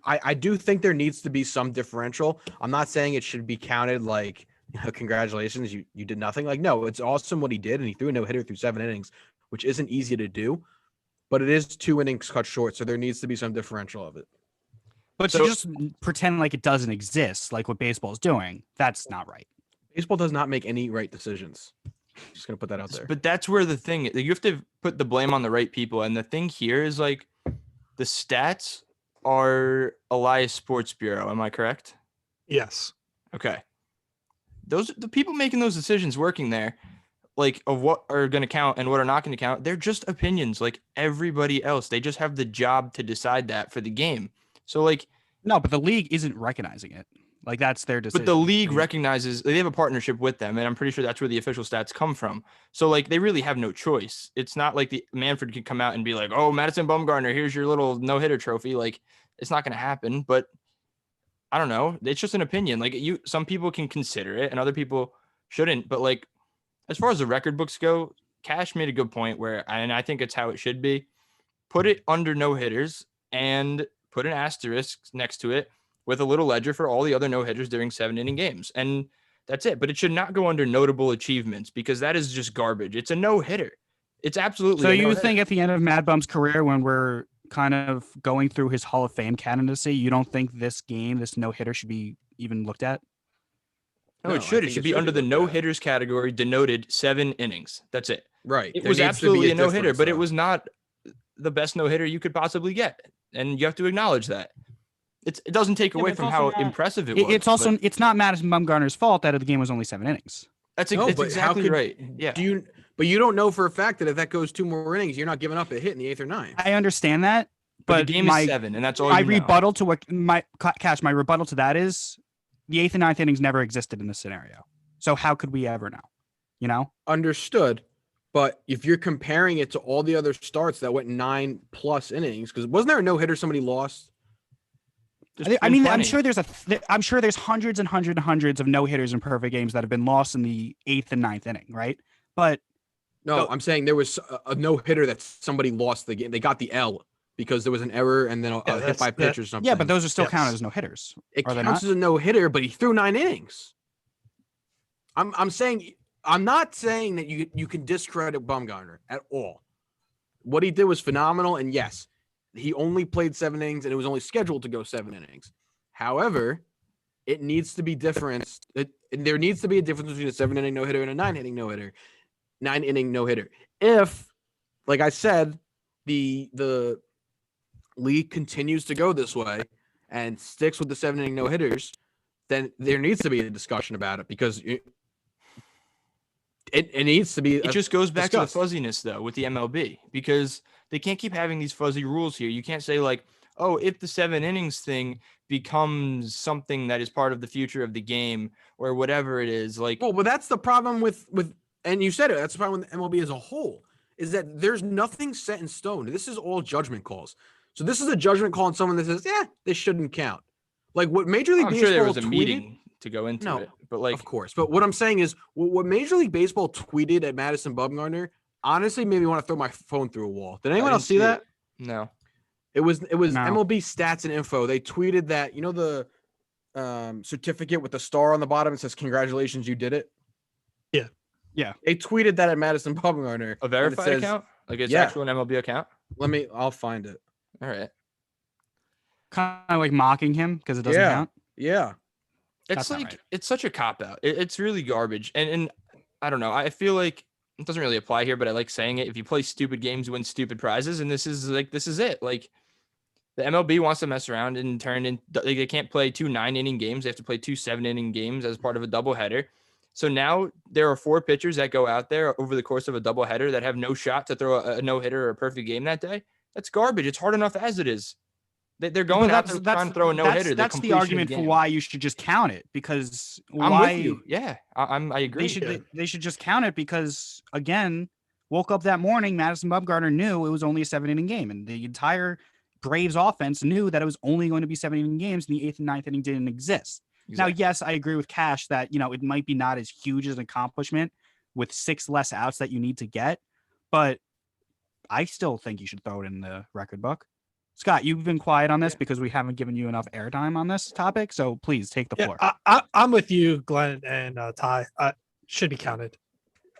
I do think there needs to be some differential. I'm not saying it should be counted like, congratulations, you did nothing. Like, no, it's awesome what he did, and he threw a no-hitter through 7 innings, which isn't easy to do. But it is 2 innings cut short, so there needs to be some differential of it. But to just pretend like it doesn't exist, like what baseball is doing, that's not right. Baseball does not make any right decisions. Just going to put that out there. But that's where the thing is. You have to put the blame on the right people. And the thing here is, like, the stats are Elias Sports Bureau. Am I correct? Yes. Okay. The people making those decisions working there, like, of what are going to count and what are not going to count, they're just opinions like everybody else. They just have the job to decide that for the game. So, like, no, but the league isn't recognizing it. Like, that's their decision. But the league recognizes they have a partnership with them, and I'm pretty sure that's where the official stats come from. So, like, they really have no choice. It's not like the Manfred could come out and be like, "Oh, Madison Bumgarner, here's your little no-hitter trophy." Like, it's not going to happen. But I don't know. It's just an opinion. Like, some people can consider it, and other people shouldn't. But, like, as far as the record books go, Cash made a good point and I think it's how it should be. Put it under no-hitters and put an asterisk next to it with a little ledger for all the other no-hitters during 7-inning games. And that's it. But it should not go under notable achievements, because that is just garbage. It's a no-hitter. It's absolutely So a you no-hitter. think at the end of Mad Bum's career, when we're kind of going through his Hall of Fame candidacy, you don't think this no-hitter should be even looked at? No, it should. It should be under the no-hitters category, denoted 7 innings. That's it. Right. It was absolutely a no-hitter, but it was not the best no-hitter you could possibly get. And you have to acknowledge that. It doesn't take away from how impressive it was. It's also it's not Madison Bumgarner's fault that the game was only 7 innings. That's exactly right. Yeah. But you don't know for a fact that if that goes 2 more innings, you're not giving up a hit in the 8th or 9th. I understand that, but the game is 7, and that's all. My rebuttal to my rebuttal to that is the 8th and 9th innings never existed in this scenario. So how could we ever know? You know? Understood. But if you're comparing it to all the other starts that went 9+ innings, because wasn't there a no-hitter somebody lost? I mean, I'm sure there's hundreds and hundreds of no-hitters and perfect games that have been lost in the 8th and 9th inning, right? But no, I'm saying there was a no-hitter that somebody lost the game. They got the L because there was an error and then a hit by pitch or something. Yeah, but those are still counted as no-hitters. It counts as a no-hitter, but he threw 9 innings. I'm not saying that you can discredit Bumgarner at all. What he did was phenomenal, and yes, he only played 7 innings, and it was only scheduled to go 7 innings. However, it needs to be different. There needs to be a difference between a 7-inning no-hitter and a 9-inning no-hitter. 9-inning no-hitter. If, like I said, the league continues to go this way and sticks with the 7-inning no-hitters, then there needs to be a discussion about it, because it needs to be. It just goes back to the fuzziness, though, with the MLB, because they can't keep having these fuzzy rules here. You can't say, like, oh, if the 7 innings thing becomes something that is part of the future of the game or whatever it is, like. Well, but that's the problem with and you said it. That's the problem with the MLB as a whole, is that there's nothing set in stone. This is all judgment calls. So this is a judgment call on someone that says, yeah, this shouldn't count. Like what Major League Baseball sure there was a tweeted, meeting to go into it, but like, of course. But what I'm saying is, what Major League Baseball tweeted at Madison Bumgarner honestly made me want to throw my phone through a wall. Did anyone else see that? No. It was No. MLB Stats and Info. They tweeted that, you know, the certificate with the star on the bottom. It says, "Congratulations, you did it." Yeah. Yeah. They tweeted that at Madison Bumgarner. A verified account? Like it's yeah. actual an MLB account? I'll find it. All right. Kind of like mocking him because it doesn't count. Yeah. It's That's not like right. it's such a cop out. It's really garbage. And I don't know. I feel like it doesn't really apply here, but I like saying it. If you play stupid games, you win stupid prizes, and this is it. Like the MLB wants to mess around and turn in. They can't play 2 9-inning games. They have to play 2 7-inning games as part of a doubleheader. So now there are 4 pitchers that go out there over the course of a doubleheader that have no shot to throw a no-hitter or a perfect game that day. That's garbage. It's hard enough as it is. They're going out there trying to throw a no-hitter. That's the argument for why you should just count it, because I'm with you. Yeah, I agree. They should just count it because, again, woke up that morning, Madison Bumgarner knew it was only a 7-inning game, and the entire Braves offense knew that it was only going to be 7-inning games, and the 8th and 9th inning didn't exist. Exactly. Now, yes, I agree with Cash that, you know, it might be not as huge as an accomplishment with 6 less outs that you need to get, but I still think you should throw it in the record book. Scott, you've been quiet on this because we haven't given you enough airtime on this topic, so please take the floor. I'm with you, Glenn and Ty. Should be counted.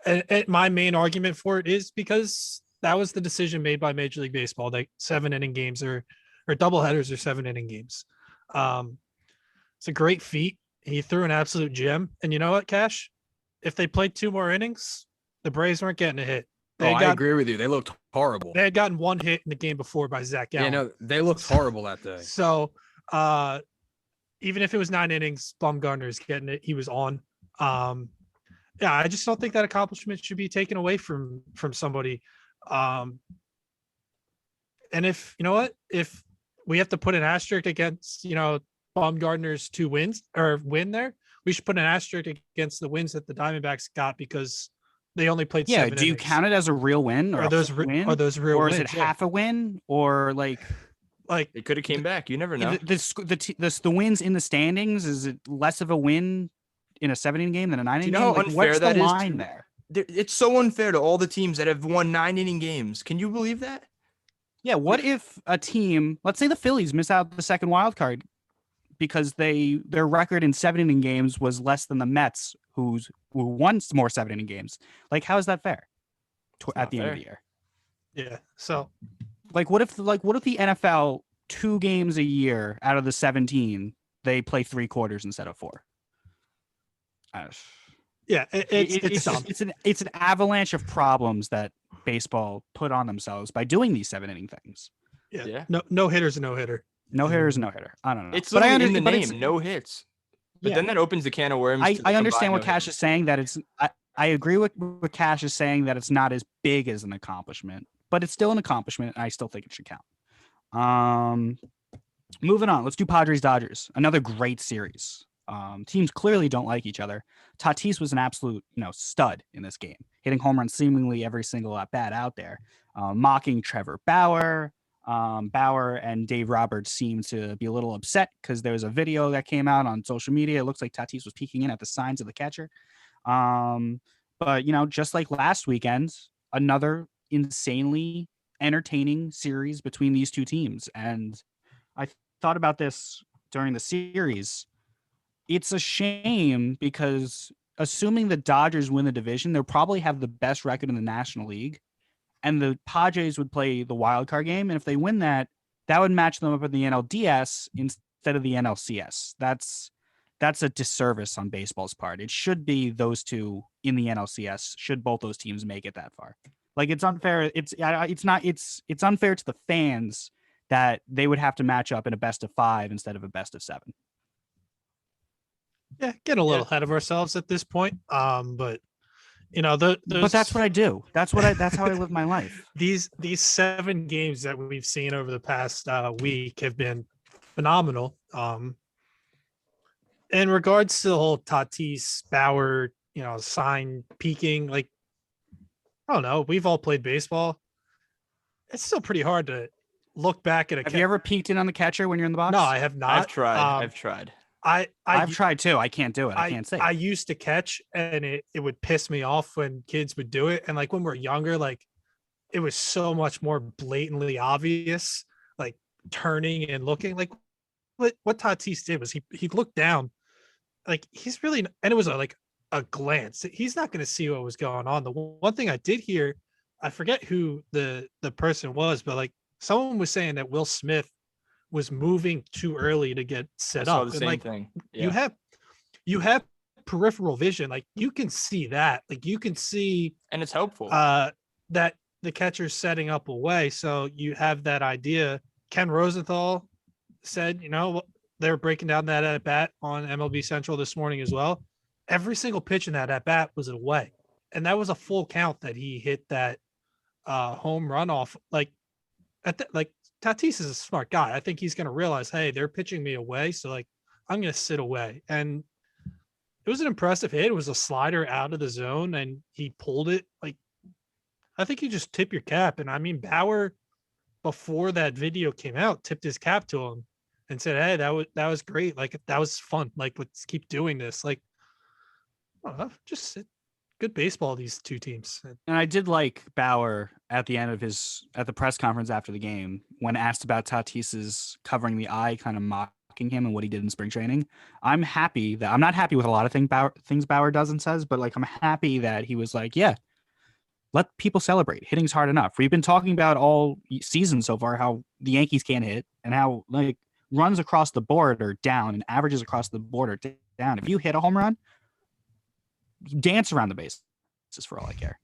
And my main argument for it is because that was the decision made by Major League Baseball. That 7-inning games or doubleheaders are 7-inning games. It's a great feat. He threw an absolute gem. And you know what, Cash? If they played 2 more innings, the Braves weren't getting a hit. I agree with you. They looked horrible. They had gotten 1 hit in the game before by Zach Gallen. Yeah, no, they looked horrible that day. So even if it was 9 innings, Bumgarner's getting it. He was on. Yeah, I just don't think that accomplishment should be taken away from somebody. And if you know what, if we have to put an asterisk against, you know, Bumgarner's 2 wins or win there, we should put an asterisk against the wins that the Diamondbacks got because they only played 7 innings. Do you count it as a real win or those win? Are those real or wins? Is it half a win or like it could have came back? You never know. The wins in the standings, is it less of a win in a 7-inning game than a 9-inning game? Do you know how unfair that is? Line there? It's so unfair to all the teams that have won 9-inning games. Can you believe that? Yeah. What if a team, let's say the Phillies, miss out the second wild card because their record in 7-inning games was less than the Mets, who won more 7-inning games? Like, how is that fair? At the end of the year. Yeah. So, what if the NFL 2 games a year out of the 17 they play 3 quarters instead of 4? Yeah, it's dumb. It's an avalanche of problems that baseball put on themselves by doing these 7-inning things. Yeah. No hitters, no hitter. No hitter's no hitter. I don't know. It's literally in the name, no hits. But then that opens the can of worms. I understand what Cash is saying, that it's. I agree with what Cash is saying, that it's not as big as an accomplishment, but it's still an accomplishment, and I still think it should count. Moving on, let's do Padres-Dodgers. Another great series. Teams clearly don't like each other. Tatis was an absolute, stud in this game, hitting home runs seemingly every single at bat out there, mocking Trevor Bauer. Bauer and Dave Roberts seemed to be a little upset because there was a video that came out on social media. It looks like Tatis was peeking in at the signs of the catcher. But just like last weekend, another insanely entertaining series between these two teams. And I thought about this during the series. It's a shame because assuming the Dodgers win the division, they'll probably have the best record in the National League. And the Padres would play the wild card game. And if they win that, that would match them up in the NLDS instead of the NLCS. That's a disservice on baseball's part. It should be those two in the NLCS, should both those teams make it that far. Like, it's unfair. It's unfair to the fans that they would have to match up in a best of 5 instead of a best of 7. Yeah, get a little ahead of ourselves at this point. But but that's what I do. That's how I live my life. These 7 games that we've seen over the past week have been phenomenal. In regards to the whole Tatis Bauer, sign peaking, like, I don't know. We've all played baseball. It's still pretty hard to look back at Have you ever peeked in on the catcher when you're in the box? No, I have not. I've tried. I've tried too. I can't do it. I can't say. I used to catch, and it would piss me off when kids would do it. And like when we're younger, like it was so much more blatantly obvious. Like turning and looking. Like what Tatis did was he looked down, like he's really, and it was like a glance. He's not going to see what was going on. The one thing I did hear, I forget who the person was, but like someone was saying that Will Smith was moving too early to get set I saw up. the And same like thing. you have peripheral vision, like you can see that, like you can see and it's helpful. that the catcher's setting up away, so you have that idea. Ken Rosenthal said, they were breaking down that at bat on MLB Central this morning as well. Every single pitch in that at bat was away, and that was a full count that he hit that home run off. Like Tatis is a smart guy. I think he's going to realize, hey, they're pitching me away, so like I'm going to sit away. And it was an impressive hit. It was a slider out of the zone, and he pulled it. Like, I think you just tip your cap. And I mean, Bauer, before that video came out, tipped his cap to him and said, "Hey, that was great. Like, that was fun. Like, let's keep doing this. Like, just good baseball, these two teams." And I did like Bauer at the end of at the press conference after the game when asked about Tatis's covering the eye, kind of mocking him and what he did in spring training. I'm not happy with a lot of things Bauer does and says, but like I'm happy that he was like, yeah, let people celebrate. Hitting's hard enough. We've been talking about all season so far how the Yankees can't hit and how like runs across the board are down and averages across the board are down. If you hit a home run, you dance around the bases for all I care.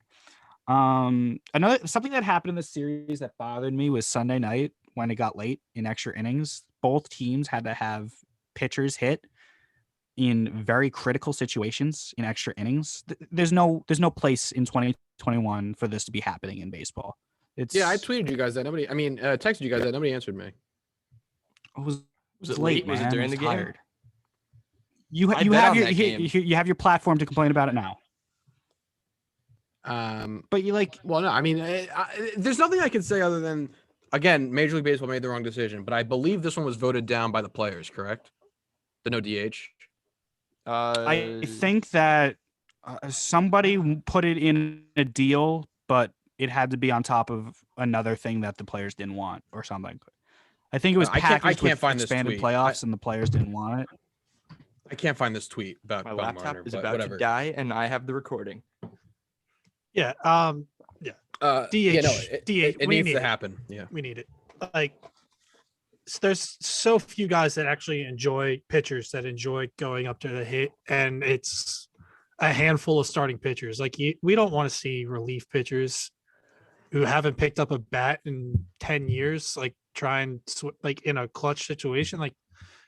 Something that happened in the series that bothered me was Sunday night when it got late in extra innings. Both teams had to have pitchers hit in very critical situations in extra innings. There's no place in 2021 for this to be happening in baseball. I tweeted you guys that nobody. I mean, texted you guys that nobody answered me. It was it late, late? Was it during the game? Tired. You have your platform to complain about it now. But you like, well, no, I mean, there's nothing I can say other than, again, Major League Baseball made the wrong decision, but I believe this one was voted down by the players, correct? The no DH. I think that somebody put it in a deal, but it had to be on top of another thing that the players didn't want or something. I think it was packaged I can't with find expanded this tweet. playoffs, and the players didn't want it. I can't find this tweet about my laptop Marner, is but about whatever. to die, and I have the recording. Yeah. DH. It needs to happen. Yeah, we need it. Like, there's so few guys that actually enjoy pitchers that enjoy going up to the hit, and it's a handful of starting pitchers. Like, we don't want to see relief pitchers who haven't picked up a bat in 10 years, like try and like in a clutch situation. Like,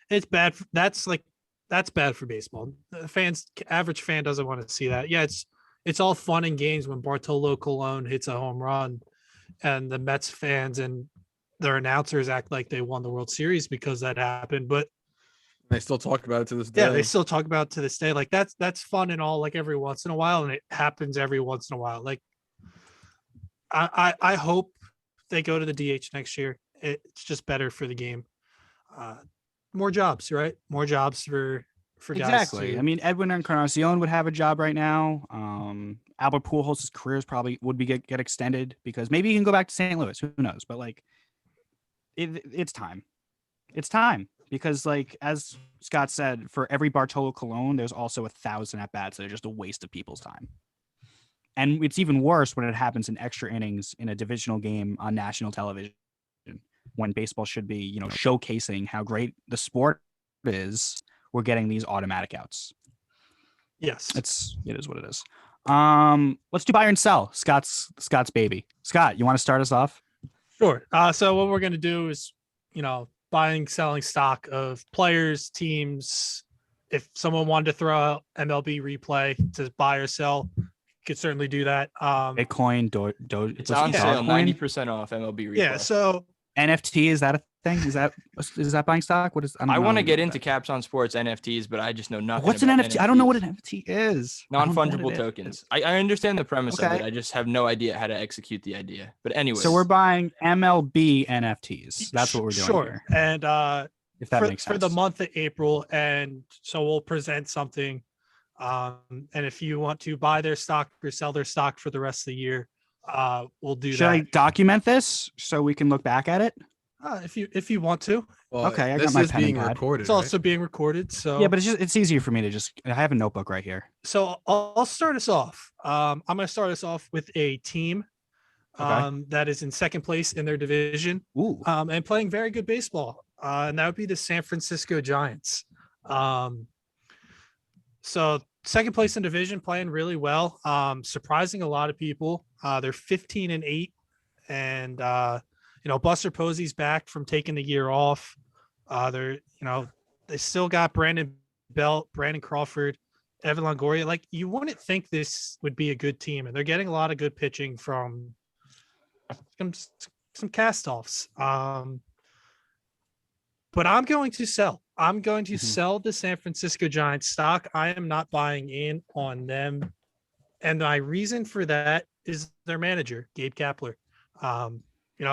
it's bad. That's bad for baseball. The average fan doesn't want to see that. Yeah, it's all fun and games when Bartolo Colon hits a home run and the Mets fans and their announcers act like they won the World Series because that happened. But they still talk about it to this day. Yeah, they still talk about it to this day. Like, that's fun and all, like every once in a while, and it happens every once in a while. Like, I hope they go to the DH next year. It's just better for the game. More jobs, right? More jobs for guys. Exactly. I mean, Edwin Encarnacion would have a job right now. Albert Pujols' careers probably would get extended because maybe he can go back to St. Louis. Who knows? But like, it's time. It's time because, like, as Scott said, for every Bartolo Colon, there's also 1,000 at bats that are just a waste of people's time. And it's even worse when it happens in extra innings in a divisional game on national television, when baseball should be, showcasing how great the sport is. We're getting these automatic outs. Yes, it is what it is. Let's do buy and sell. Scott's baby. Scott, you want to start us off? Sure. So what we're going to do is, buying, selling stock of players, teams. If someone wanted to throw out MLB replay to buy or sell, you could certainly do that. Bitcoin, it's on sale, 90% off MLB replay. Yeah. So NFT, is that a thing? Is that buying stock? What is? I want to get into Caps on Sports NFTs, but I just know nothing. What's an NFT? I don't know what an NFT is. Non-fungible tokens. I understand the premise of it. I just have no idea how to execute the idea. But anyway, so we're buying MLB NFTs. That's what we're doing. Sure. Here. And if that makes sense, for the month of April, and so we'll present something. And if you want to buy their stock or sell their stock for the rest of the year, we'll do that. Should I document this so we can look back at it? If you want to. Well, Okay, I got this my is pen and being pad. recorded. It's right? also being recorded. So Yeah, but it's easier for me to just. I have a notebook right here. So I'll start us off. I'm going to start us off with a team Okay. that is in second place in their division Ooh. and playing very good baseball. And that would be the San Francisco Giants. So second place in division, playing really well, surprising a lot of people. They're 15-8, and Buster Posey's back from taking the year off. They still got Brandon Belt, Brandon Crawford, Evan Longoria. Like, you wouldn't think this would be a good team, and they're getting a lot of good pitching from some cast-offs. But I'm going to sell. I'm going to sell the San Francisco Giants stock. I am not buying in on them. And my reason for that is their manager, Gabe Kapler.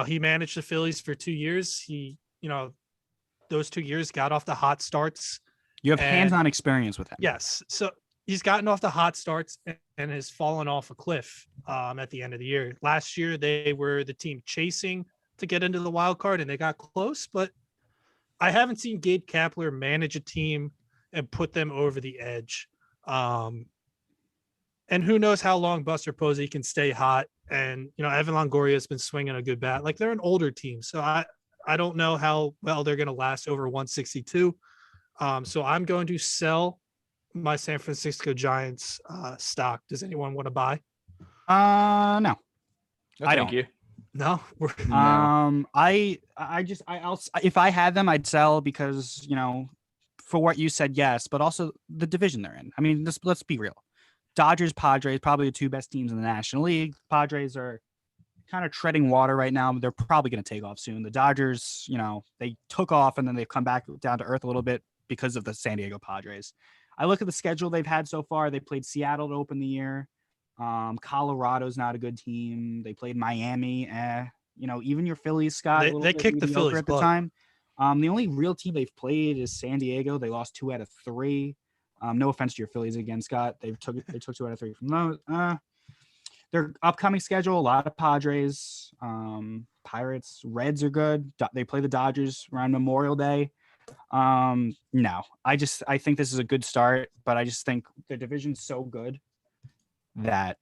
He managed the Phillies for 2 years. Those 2 years got off the hot starts. You have hands-on experience with him. Yes. So he's gotten off the hot starts and has fallen off a cliff at the end of the year. Last year, they were the team chasing to get into the wild card, and they got close, but I haven't seen Gabe Kapler manage a team and put them over the edge. And who knows how long Buster Posey can stay hot. And, Evan Longoria has been swinging a good bat. Like, they're an older team. So I don't know how well they're going to last over 162. So I'm going to sell my San Francisco Giants stock. Does anyone want to buy? No. No, I thank don't. you. No. I'll if I had them, I'd sell because, for what you said, yes, but also the division they're in. I mean, let's be real. Dodgers, Padres, probably the two best teams in the National League. Padres are kind of treading water right now. They're probably going to take off soon. The Dodgers, they took off and then they've come back down to earth a little bit because of the San Diego Padres. I look at the schedule they've had so far. They played Seattle to open the year. Colorado's not a good team. They played Miami. Even your Phillies, Scott, they kicked the Phillies at the time. The only real team they've played is San Diego. They lost 2 out of 3. No offense to your Phillies again, Scott. They took 2 out of 3 from those. Their upcoming schedule, a lot of Padres, Pirates, Reds are good. They play the Dodgers around Memorial Day. No, I think this is a good start, but I just think the division's so good that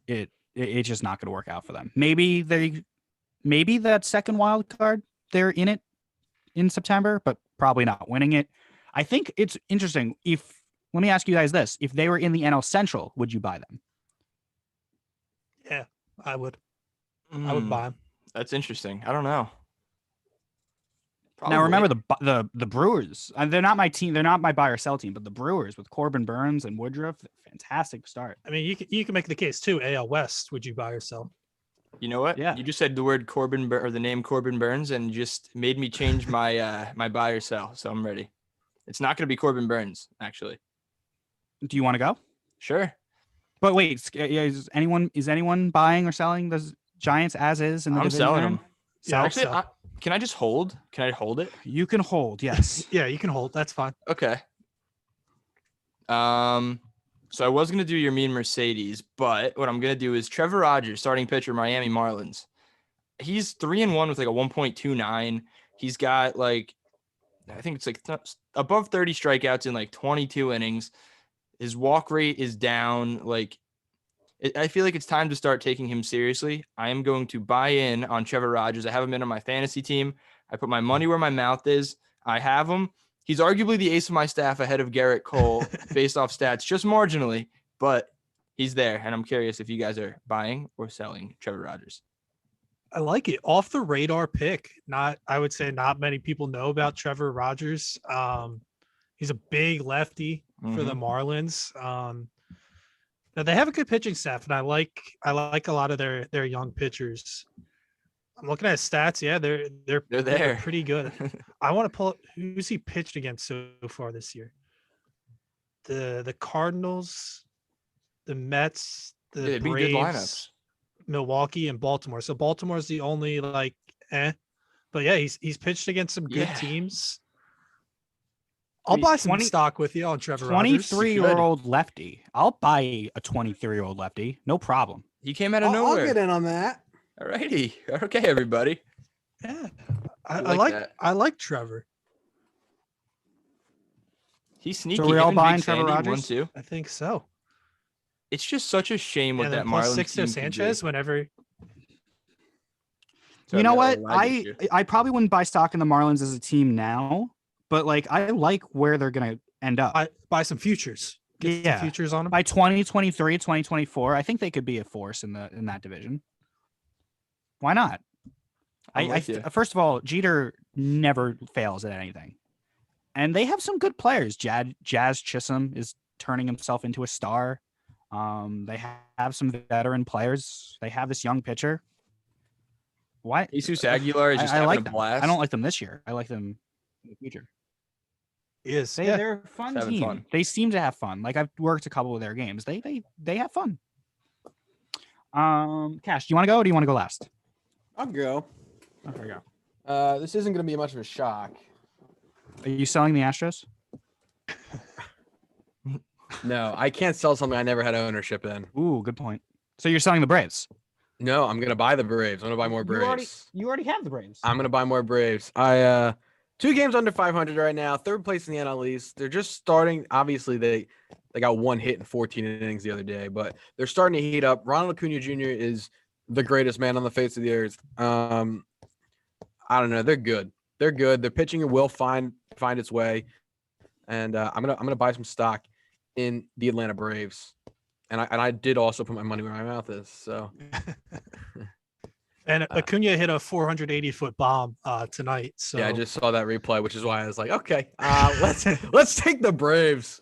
it's just not going to work out for them. Maybe that second wild card, they're in it in September, but probably not winning it. I think it's interesting. Let me ask you guys this. If they were in the NL Central, would you buy them? Yeah, I would. I would buy them. That's interesting. I don't know. Probably. Now remember the Brewers. They're not my team. They're not my buy or sell team, but the Brewers with Corbin Burns and Woodruff, fantastic start. I mean, you can make the case too. AL West, would you buy or sell? You know what? Yeah. You just said the word or the name Corbin Burns and just made me change my my buy or sell. So I'm ready. It's not going to be Corbin Burns, actually. Do you want to go? Sure. But wait, is anyone buying or selling the Giants as is? In the I'm division selling they're in? them. Yeah, Actually, can I just hold? Can I hold it? You can hold, yes. Yeah, you can hold. That's fine. Okay. So I was gonna do your mean Mercedes, but what I'm gonna do is Trevor Rogers, starting pitcher, Miami Marlins. He's 3-1 with like a 1.29. He's got like, I think it's like above 30 strikeouts in like 22 innings. His walk rate is down. Like, I feel like it's time to start taking him seriously. I am going to buy in on Trevor Rogers. I have him in on my fantasy team. I put my money where my mouth is. I have him. He's arguably the ace of my staff ahead of Garrett Cole based off stats, just marginally, but he's there. And I'm curious if you guys are buying or selling Trevor Rogers. I like it. Off the radar pick. I would say not many people know about Trevor Rogers. He's a big lefty for the Marlins. Now they have a good pitching staff, and I like a lot of their young pitchers. I'm looking at his stats. Yeah, they're there. They're pretty good. I want to pull up who's he pitched against so far this year. The Cardinals, the Mets, the Braves, good lineups. Milwaukee, and Baltimore. So Baltimore's the only but yeah, he's pitched against some good teams. I'll buy some stock with you on Trevor Rogers. 23-year-old lefty. I'll buy a 23-year-old lefty. No problem. He came out of nowhere. I'll get in on that. All righty. Okay, everybody. Yeah. I like Trevor. He's sneaky. So we're all Him and buying Big Trevor Sandy, Rogers? 1-2. I think so. It's just such a shame what And that then plus Marlins Sixto team can Sanchez do. whenever. Sorry, You know we got a what? little lag issue. I probably wouldn't buy stock in the Marlins as a team now, but like I like where they're gonna end up. Buy some futures. Get some futures on them. By 2023, 2024, I think they could be a force in that division. Why not? First of all, Jeter never fails at anything. And they have some good players. Jazz Chisholm is turning himself into a star. They have some veteran players. They have this young pitcher. Why? Jesus Aguilar is just having like a them. blast. I don't like them this year. I like them in the future. Yes, They're a fun having team. fun. They seem to have fun. Like I've worked a couple of their games. They have fun. Cash, do you want to go or do you want to go last? I'll go. Okay, go. This isn't going to be much of a shock. Are you selling the Astros? No, I can't sell something I never had ownership in. Ooh, good point. So you're selling the Braves? No, I'm going to buy the Braves. I'm going to buy more Braves. You already have the Braves. I'm going to buy more Braves. I 2 games under 500 right now, 3rd place in the NL East. They're just starting. Obviously, they got 1 hit in 14 innings the other day, but they're starting to heat up. Ronald Acuna Jr. is the greatest man on the face of the earth. I don't know. They're good. They're good. Their pitching will find its way, and I'm gonna buy some stock in the Atlanta Braves, and I did also put my money where my mouth is. So, and Acuna hit a 480-foot bomb tonight. So yeah, I just saw that replay, which is why I was like, okay, let's take the Braves.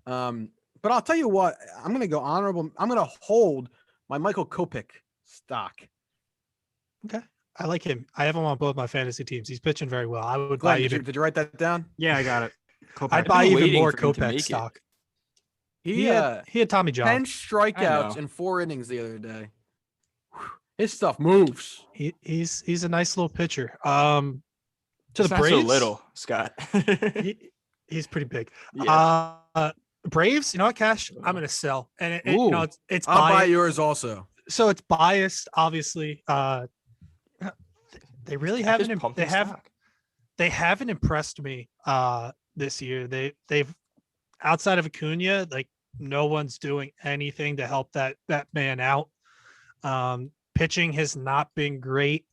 But I'll tell you what, I'm gonna go honorable. I'm gonna hold my Michael Kopech stock. Okay. I like him. I have him on both my fantasy teams. He's pitching very well. I would Glenn, buy even. did you write that down? Yeah, I got it. I'd buy even waiting more for him to make Kopech it. stock. He had Tommy John. 10 strikeouts know. in 4 innings the other day. His stuff moves. He's a nice little pitcher. To It's the not Braves, so little, Scott. he's pretty big. Yeah. Braves, you know what, Cash? I'm gonna sell, and Ooh. it's I'll buy biased. yours also. So it's biased, obviously. They really Cash is haven't. pumping stock. They haven't impressed me this year. They've outside of Acuna, like no one's doing anything to help that man out. Pitching has not been great.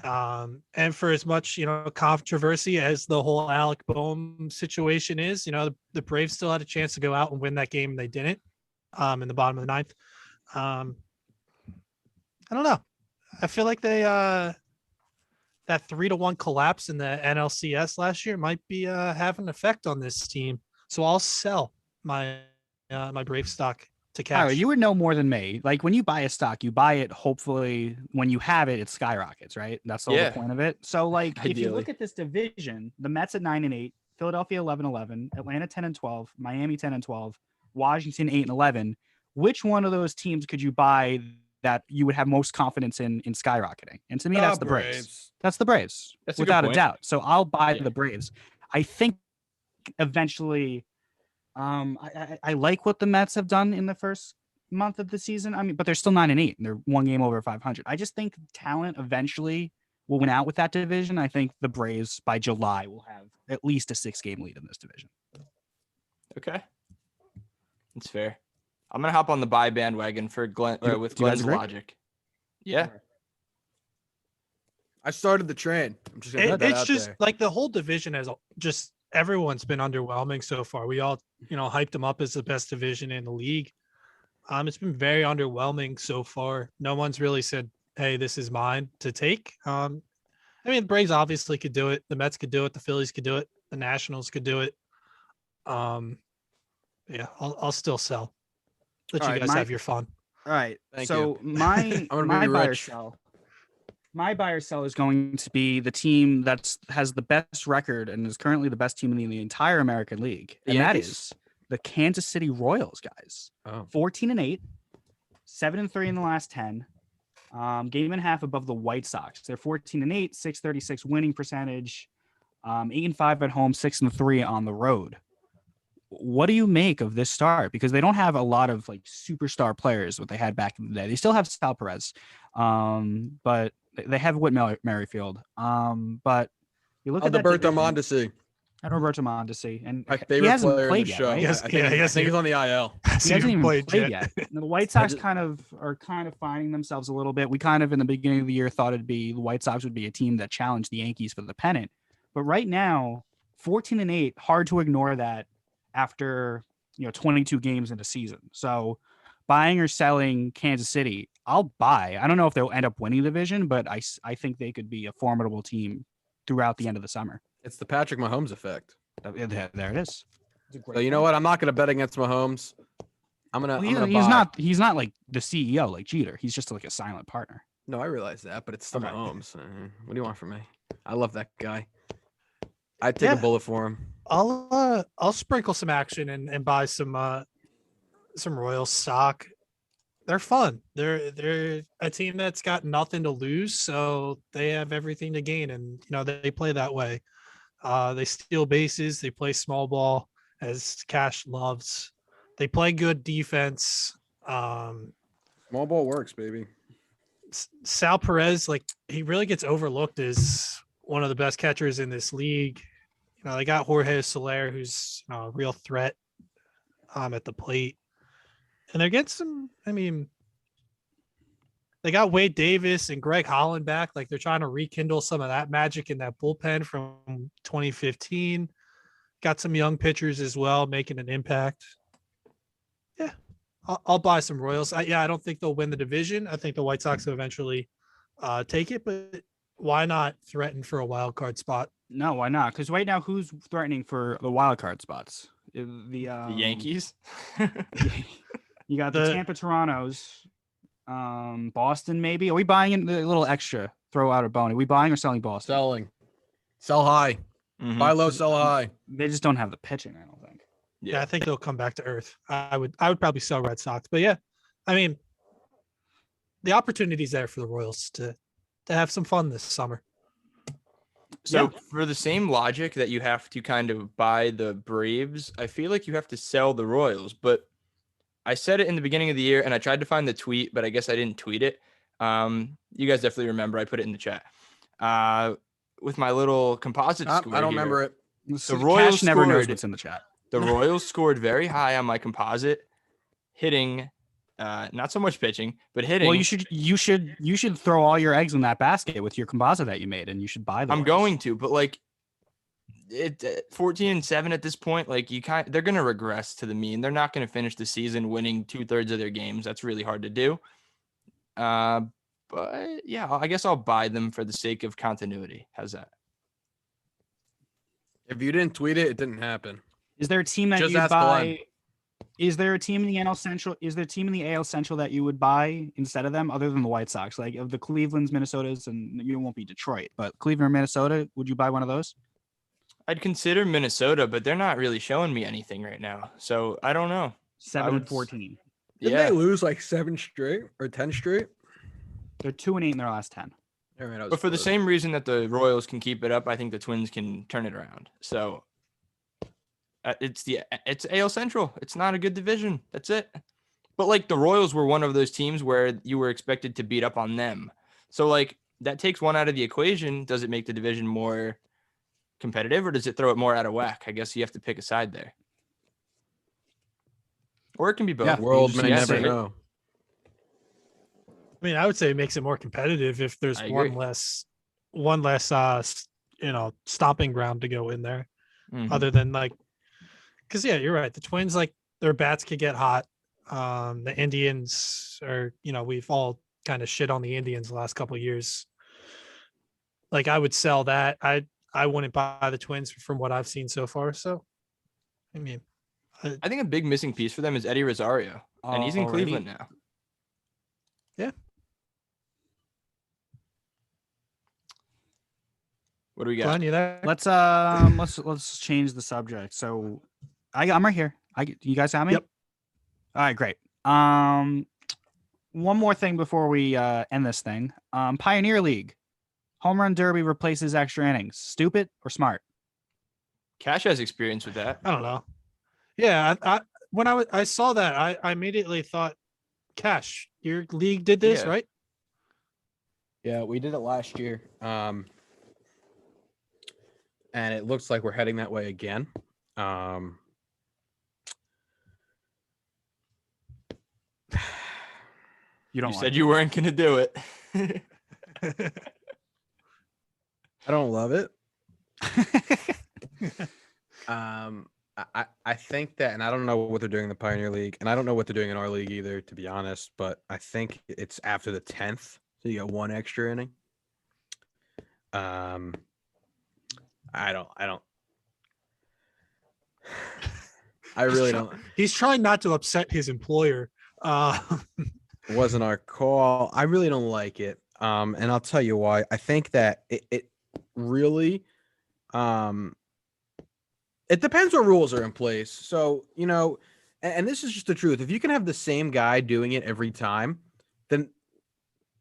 And for as much, controversy as the whole Alec Boehm situation is, the Braves still had a chance to go out and win that game, and they didn't, in the bottom of the 9th. I don't know. I feel like they, that 3-1 collapse in the NLCS last year might be, having an effect on this team. So I'll sell my Brave stock to cash. Tyler, you would know more than me. Like when you buy a stock, you buy it. Hopefully, when you have it, it skyrockets, right? That's the whole point of it. So, like, if you look at this division, the Mets at 9-8, Philadelphia 11-11, Atlanta 10-12, Miami 10-12, Washington 8-11. Which one of those teams could you buy that you would have most confidence in skyrocketing? And to me, that's the Braves. That's the Braves, That's a good without a point. doubt. So I'll buy the Braves. I think eventually. I like what the Mets have done in the first month of the season. I mean, but they're still 9-8 and they're 1 game over 500. I just think talent eventually will win out with that division. I think the Braves by July will have at least a 6-game lead in this division. Okay. That's fair. I'm going to hop on the buy bandwagon for Glenn with do you guys Glenn's agree? logic. Yeah. I started the train. I'm just gonna put that It's out just there. like the whole division has just everyone's been underwhelming so far. We all, hyped them up as the best division in the league. It's been very underwhelming so far. No one's really said, "Hey, this is mine to take." I mean, the Braves obviously could do it. The Mets could do it. The Phillies could do it. The Nationals could do it. Yeah, I'll still sell. Let All you right, guys have your fun. All right. Thank so you. my I'm gonna my be buy or rich. sell. My buy or sell is going to be the team that has the best record and is currently the best team in the entire American League, The and that Yankees? is the Kansas City Royals, guys. Oh. 14-8, 7-3 in the last 10. Game and a half above the White Sox. They're 14-8, 636 winning percentage, 8-5 at home, 6-3 on the road. What do you make of this start? Because they don't have a lot of like superstar players what they had back in the day. They still have Sal Perez, but They have Whit Merrifield. But you look at that Alberto division, Mondesi, and Roberto Mondesi, and my he favorite hasn't player in the played yet, show. right? Yes, I yeah, think, he I think he's on the IL. He hasn't even played yet. yet. The White Sox are kind of finding themselves a little bit. We kind of in the beginning of the year thought the White Sox would be a team that challenged the Yankees for the pennant. But right now, 14-8, hard to ignore that after 22 games in a season. So buying or selling Kansas City, I'll buy. I don't know if they'll end up winning the division, but I think they could be a formidable team throughout the end of the summer. It's the Patrick Mahomes effect. There it is. So you know what? I'm not going to bet against Mahomes. I'm gonna buy. He's not like the CEO like Jeter. He's just like a silent partner. No, I realize that, but it's still Okay. Mahomes. What do you want from me? I love that guy. I'd take a bullet for him. I'll sprinkle some action and buy some Royals stock. They're fun. They're a team that's got nothing to lose, so they have everything to gain, and they play that way. They steal bases. They play small ball, as Cash loves. They play good defense. Small ball works, baby. Sal Perez, he really gets overlooked as one of the best catchers in this league. They got Jorge Soler, who's a real threat at the plate. And they're getting some, they got Wade Davis and Greg Holland back. They're trying to rekindle some of that magic in that bullpen from 2015. Got some young pitchers as well, making an impact. Yeah, I'll buy some Royals. I don't think they'll win the division. I think the White Sox will eventually take it, but why not threaten for a wild card spot? No, why not? Because right now, who's threatening for the wild card spots? The Yankees. You got the Tampa Torontos, Boston maybe. Are we buying in the little extra? Throw out a bone. Are we buying or selling Boston? Selling. Sell high. Mhm. Buy low, sell high. They just don't have the pitching, I don't think. Yeah, I think they'll come back to earth. I would probably sell Red Sox, but yeah, the opportunity's there for the Royals to have some fun this summer. So for the same logic that you have to kind of buy the Braves, I feel like you have to sell the Royals. But I said it in the beginning of the year, and I tried to find the tweet, but I guess I didn't tweet it. You guys definitely remember. I put it in the chat with my little composite score. I don't remember it. The Royals Cash never knows scored- what's in the chat. The Royals scored very high on my composite, hitting, not so much pitching, but hitting. Well, you should throw all your eggs in that basket with your composite that you made, and you should buy them. I'm going to, but it 14-7 at this point. They're going to regress to the mean. They're not going to finish the season winning 2/3 of their games. That's really hard to do. But yeah, I guess I'll buy them for the sake of continuity. How's that? If you didn't tweet it, it didn't happen. Is there a team that Just you ask buy? Glenn. Is there a team in the NL Central? Is there a team in the AL Central that you would buy instead of them, other than the White Sox? Like of the Cleveland's, Minnesota's, and you won't be Detroit, but Cleveland or Minnesota, would you buy one of those? I'd consider Minnesota, but they're not really showing me anything right now. So I don't know. 7-14. Didn't Yeah, they lose 7 straight or 10 straight? They're 2-8 in their last 10. All right, but for the same reason that the Royals can keep it up, I think the Twins can turn it around. So it's AL Central. It's not a good division. That's it. But the Royals were one of those teams where you were expected to beat up on them. So that takes one out of the equation. Does it make the division more competitive, or does it throw it more out of whack? I guess you have to pick a side there. Or it can be both. Yeah, world may Yes, never right? know. I would say it makes it more competitive if there's I one agree. less stomping ground to go in there, Mhm. other than because you're right. The Twins, their bats could get hot. The Indians are, we've all kind of shit on the Indians the last couple of years. I would sell that. I wouldn't buy the Twins from what I've seen so far. So, I think a big missing piece for them is Eddie Rosario, and he's in Already? Cleveland now. Yeah. What do we got? Glenn, you there? Let's change the subject. So I'm right here. You guys have me? Yep. All right, great. One more thing before we end this thing. Pioneer League. Home Run Derby replaces extra innings. Stupid or smart? Cash has experience with that. I don't know. Yeah, when I saw that, I immediately thought, Cash, your league did this, Yeah. right? Yeah, we did it last year. And it looks like we're heading that way again. You said you weren't going to do it. I don't love it. I think that, and I don't know what they're doing in the Pioneer League, and I don't know what they're doing in our league either, to be honest, but I think it's after the 10th, so you got one extra inning. I really don't. He's trying not to upset his employer. Wasn't our call. I really don't like it. And I'll tell you why. I think that it really, it depends what rules are in place. So, and this is just the truth. If you can have the same guy doing it every time,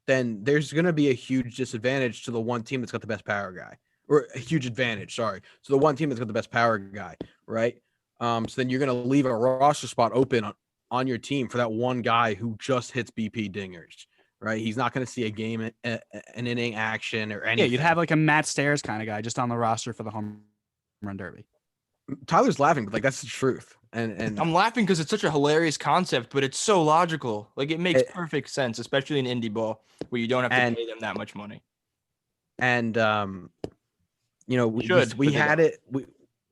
then there's going to be a huge disadvantage to the one team that's got the best power guy, or a huge advantage. Sorry. So the one team that's got the best power guy, right? So then you're going to leave a roster spot open on your team for that one guy who just hits BP dingers, right? He's not going to see a game, an inning action or anything. Yeah, you'd have like a Matt Stairs kind of guy just on the roster for the home run derby. Tyler's laughing, but that's the truth. And I'm laughing because it's such a hilarious concept, but it's so logical. Like it makes perfect sense, especially in indie ball where you don't have to pay them that much money. And we had it.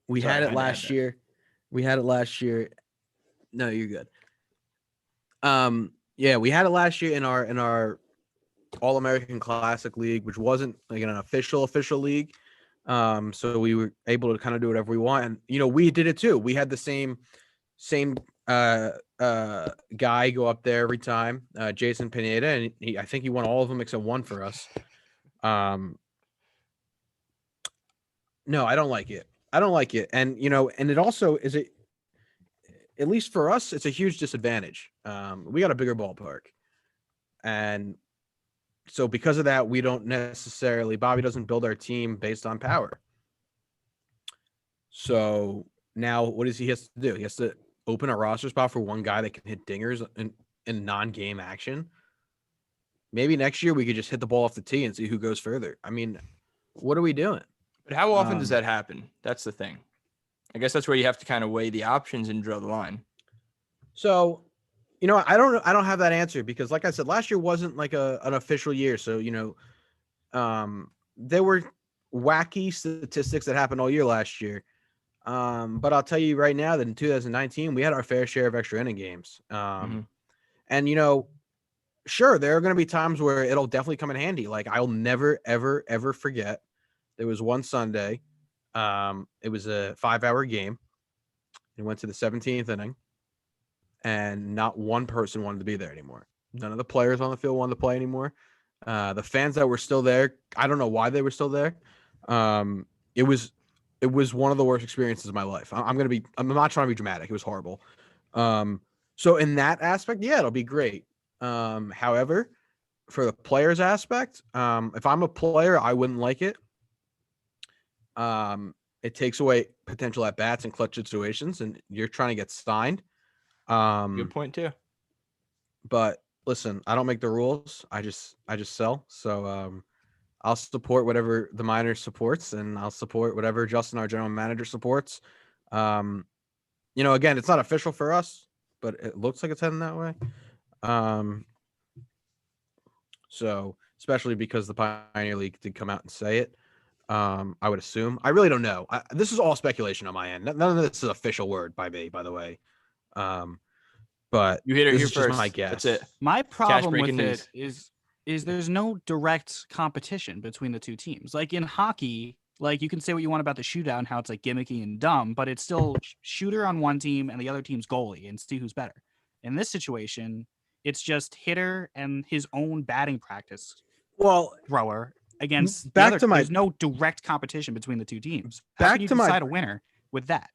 We had it last year. We had it last year. No, you're good. Yeah, we had it last year in our All-American Classic League, which wasn't like an official league. So we were able to kind of do whatever we want. And, we did it too. We had the same guy go up there every time, Jason Pineda, and I think he won all of them except one for us. No, I don't like it. And, and it also is at least for us, it's a huge disadvantage. We got a bigger ballpark. And so because of that, we don't necessarily, Bobby doesn't build our team based on power. So now what does he has to do? He has to open a roster spot for one guy that can hit dingers in non-game action. Maybe next year we could just hit the ball off the tee and see who goes further. I mean, what are we doing? But how often does that happen? That's the thing. I guess that's where you have to kind of weigh the options and draw the line. So, I don't have that answer because, like I said, last year wasn't like an official year. So, there were wacky statistics that happened all year last year. But I'll tell you right now that in 2019, we had our fair share of extra inning games. And, sure, there are going to be times where it'll definitely come in handy. Like I'll never, ever, ever forget. There was one Sunday. It was a 5-hour game. It went to the 17th inning. And not one person wanted to be there anymore. None of the players on the field wanted to play anymore. The fans that were still there, I don't know why they were still there. It was one of the worst experiences of my life. I'm not trying to be dramatic. It was horrible. So in that aspect, yeah, it'll be great. However, for the players aspect, if I'm a player, I wouldn't like it. It takes away potential at bats and clutch situations, and you're trying to get signed. Good point too. But listen, I don't make the rules. I just sell. So I'll support whatever the minor supports, and I'll support whatever Justin, our general manager, supports. Again, it's not official for us, but it looks like it's heading that way. So especially because the Pioneer League did come out and say it. I would assume. I really don't know. This is all speculation on my end. None of this is official word by me, by the way. But you hit it here first. Just my guess. That's it. My problem with it is there's no direct competition between the two teams. Like in hockey, like you can say what you want about the shootout and how it's like gimmicky and dumb, but it's still shooter on one team and the other team's goalie and see who's better. In this situation, it's just hitter and his own batting practice. Thrower against there's no direct competition between the two teams. How can you decide a winner with that?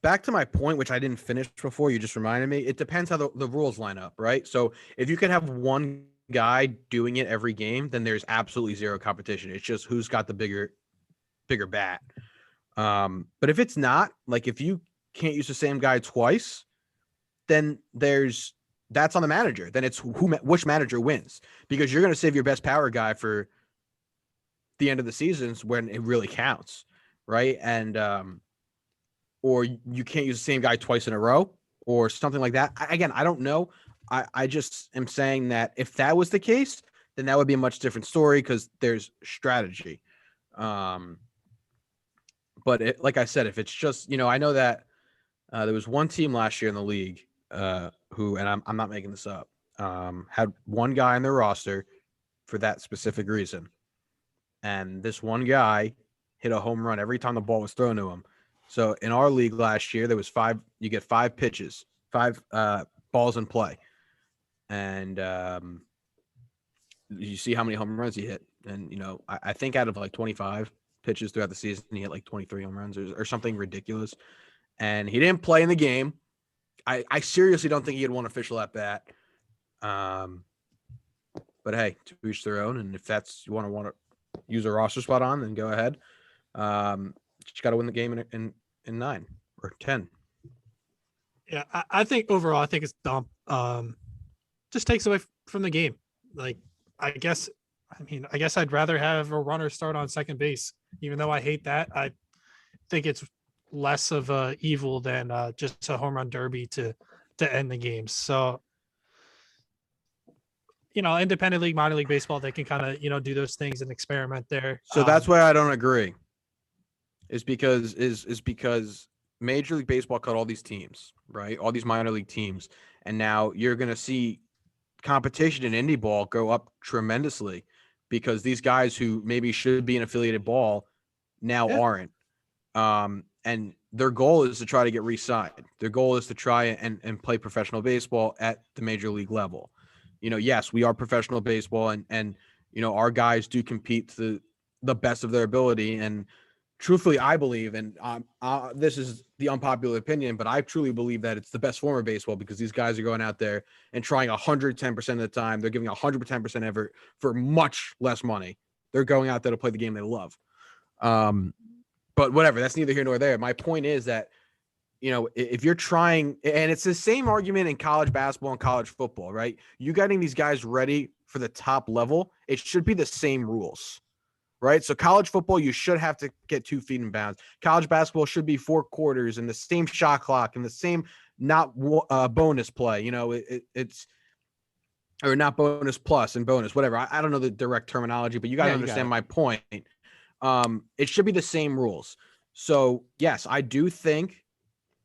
Back to my point, which I didn't finish before, you just reminded me. It depends how the rules line up, right? So if you can have one guy doing it every game, then there's absolutely zero competition. It's just who's got the bigger bat. But if it's not, like if you can't use the same guy twice, then that's on the manager. Then it's which manager wins, because you're going to save your best power guy for the end of the seasons when it really counts, right? And or you can't use the same guy twice in a row or something like that. Again, I don't know. I just am saying that if that was the case, then that would be a much different story because there's strategy. But like I said, if it's just, I know that there was one team last year in the league who, and I'm not making this up, had one guy on their roster for that specific reason. And this one guy hit a home run every time the ball was thrown to him. So in our league last year, there was you get 5 pitches, 5 balls in play. And you see how many home runs he hit. And, I think out of like 25 pitches throughout the season, he hit like 23 home runs or something ridiculous. And he didn't play in the game. I seriously don't think he had one official at bat. But hey, to each their own. And if that's you want to use a roster spot on, then go ahead. Just got to win the game in 9 or 10. Yeah, I think overall, I think it's dumb. Just takes away from the game. Like, I guess I'd rather have a runner start on second base, even though I hate that. I think it's less of a evil than just a home run derby to end the game. So, independent league, minor league baseball, they can kind of, do those things and experiment there. So that's why I don't agree. Is because Major League Baseball cut all these teams, right? All these minor league teams. And now you're going to see competition in indie ball go up tremendously because these guys who maybe should be in affiliated ball now aren't. And their goal is to try to get re-signed. Their goal is to try and play professional baseball at the major league level. Yes, we are professional baseball and our guys do compete to the best of their ability. And truthfully, I believe, and this is the unpopular opinion, but I truly believe that it's the best form of baseball because these guys are going out there and trying 110% of the time. They're giving 110% effort for much less money. They're going out there to play the game they love. But whatever, that's neither here nor there. My point is that, if you're trying, and it's the same argument in college basketball and college football, right? You getting these guys ready for the top level, it should be the same rules. Right. So college football, you should have to get 2 feet in bounds. College basketball should be 4 quarters and the same shot clock and the same not bonus play. It's or not bonus plus and bonus, whatever. I don't know the direct terminology, but you got to understand my point. It should be the same rules. So, yes, I do think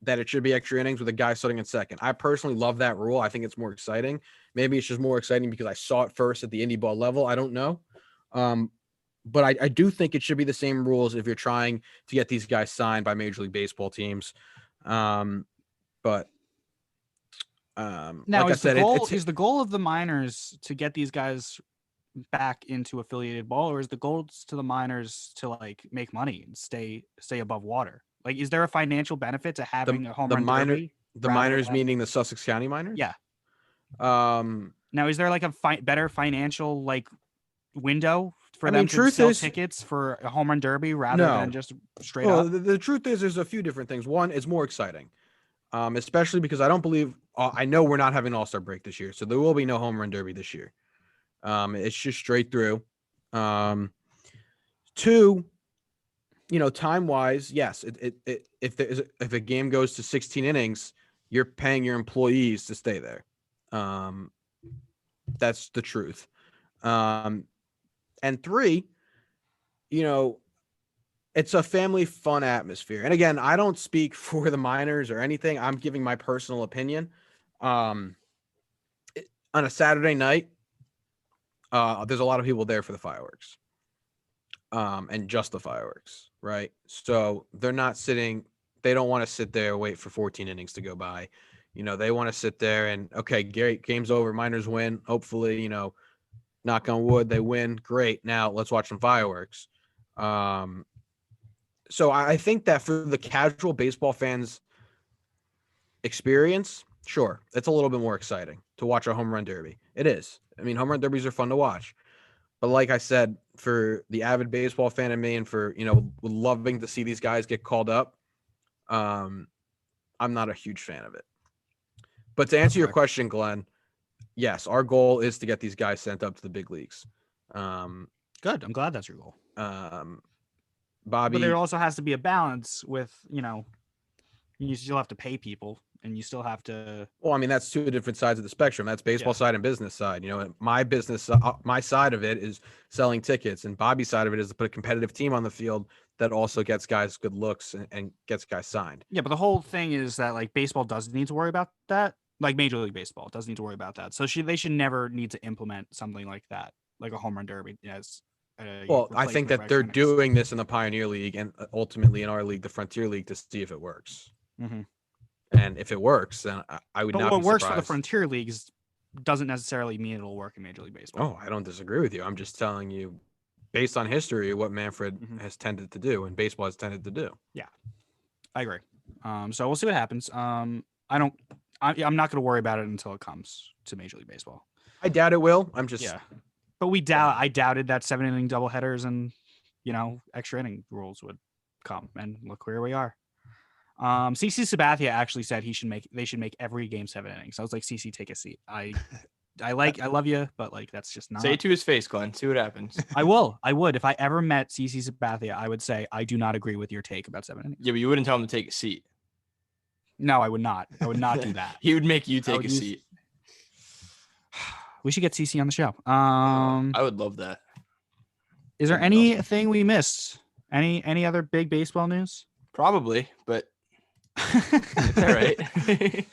that it should be extra innings with a guy starting in second. I personally love that rule. I think it's more exciting. Maybe it's just more exciting because I saw it first at the indie ball level. I don't know. But I do think it should be the same rules if you're trying to get these guys signed by Major League Baseball teams. Now, like is the goal of the minors to get these guys back into affiliated ball, or is the goal to the minors to like make money and stay above water? Like, is there a financial benefit to having a home run derby? The minors, meaning the Sussex County minors? Yeah. Now, is there like a better financial window for them to sell tickets for a home run derby rather than just straight up? The truth is there's a few different things. One, it's more exciting, especially because I know we're not having an all-star break this year, so there will be no home run derby this year. It's just straight through. 2, time-wise, yes, if a game goes to 16 innings, you're paying your employees to stay there. That's the truth. And 3, it's a family fun atmosphere. And again, I don't speak for the minors or anything. I'm giving my personal opinion. On a Saturday night, there's a lot of people there for the fireworks. And just the fireworks, right? So they don't want to sit there, wait for 14 innings to go by. They want to sit there and, okay, great, game's over, minors win. Hopefully, knock on wood, they win. Great. Now let's watch some fireworks. So I think that for the casual baseball fans experience, sure, it's a little bit more exciting to watch a home run derby. It is. I mean, home run derbies are fun to watch. But like I said, for the avid baseball fan in me and for, loving to see these guys get called up, I'm not a huge fan of it. But to answer your question, Glenn, yes, our goal is to get these guys sent up to the big leagues. Good. I'm glad that's your goal. Bobby, But there also has to be a balance with, you still have to pay people and you still have to. well, I mean, that's two different sides of the spectrum. That's baseball side and business side. My business, my side of it is selling tickets, and Bobby's side of it is to put a competitive team on the field that also gets guys good looks and gets guys signed. Yeah, but the whole thing is that like baseball doesn't need to worry about that. Like Major League Baseball doesn't need to worry about that. So they should never need to implement something like that, like a home run derby as. Well, I think that they're doing this in the Pioneer League and ultimately in our league, the Frontier League, to see if it works. Mm-hmm. And if it works, then I would but not. What be works surprised. for the Frontier Leagues doesn't necessarily mean it'll work in Major League Baseball. Oh, I don't disagree with you. I'm just telling you, based on history, what Manfred has tended to do and baseball has tended to do. Yeah, I agree. So we'll see what happens. I'm not going to worry about it until it comes to Major League Baseball. I doubt it will. I'm just But I doubted that 7-inning doubleheaders and extra inning rules would come, and look where we are. CC Sabathia actually said they should make every game 7 innings. I was like, CC, take a seat. I love you, but like that's just not. Say it to his face, Glenn. See what happens. I would. If I ever met CC Sabathia, I would say I do not agree with your take about 7 innings. Yeah, but you wouldn't tell him to take a seat. No, I would not. I would not do that. He would make you take a seat. We should get CC on the show. I would love that. Is there anything we missed? Any other big baseball news? Probably, but it's all right.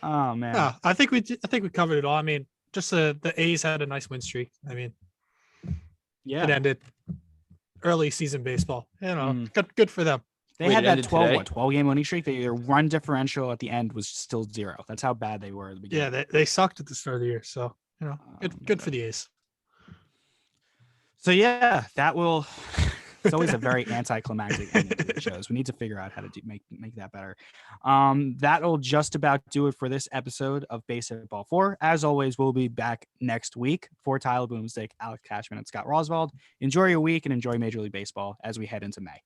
Oh man. Yeah, I think we covered it all. I mean, just the A's had a nice win streak. I mean, Yeah. it ended early season baseball. Good for them. They had that 12 today? game winning streak. Their run differential at the end was still 0. That's how bad they were at the beginning. Yeah, they sucked at the start of the year. So good for the A's. So yeah, that will. It's always a very anticlimactic ending to the shows. We need to figure out how to make that better. That'll just about do it for this episode of Baseball 4. As always, we'll be back next week for Tyler Boomstick, Alex Cashman, and Scott Roswald. Enjoy your week and enjoy Major League Baseball as we head into May.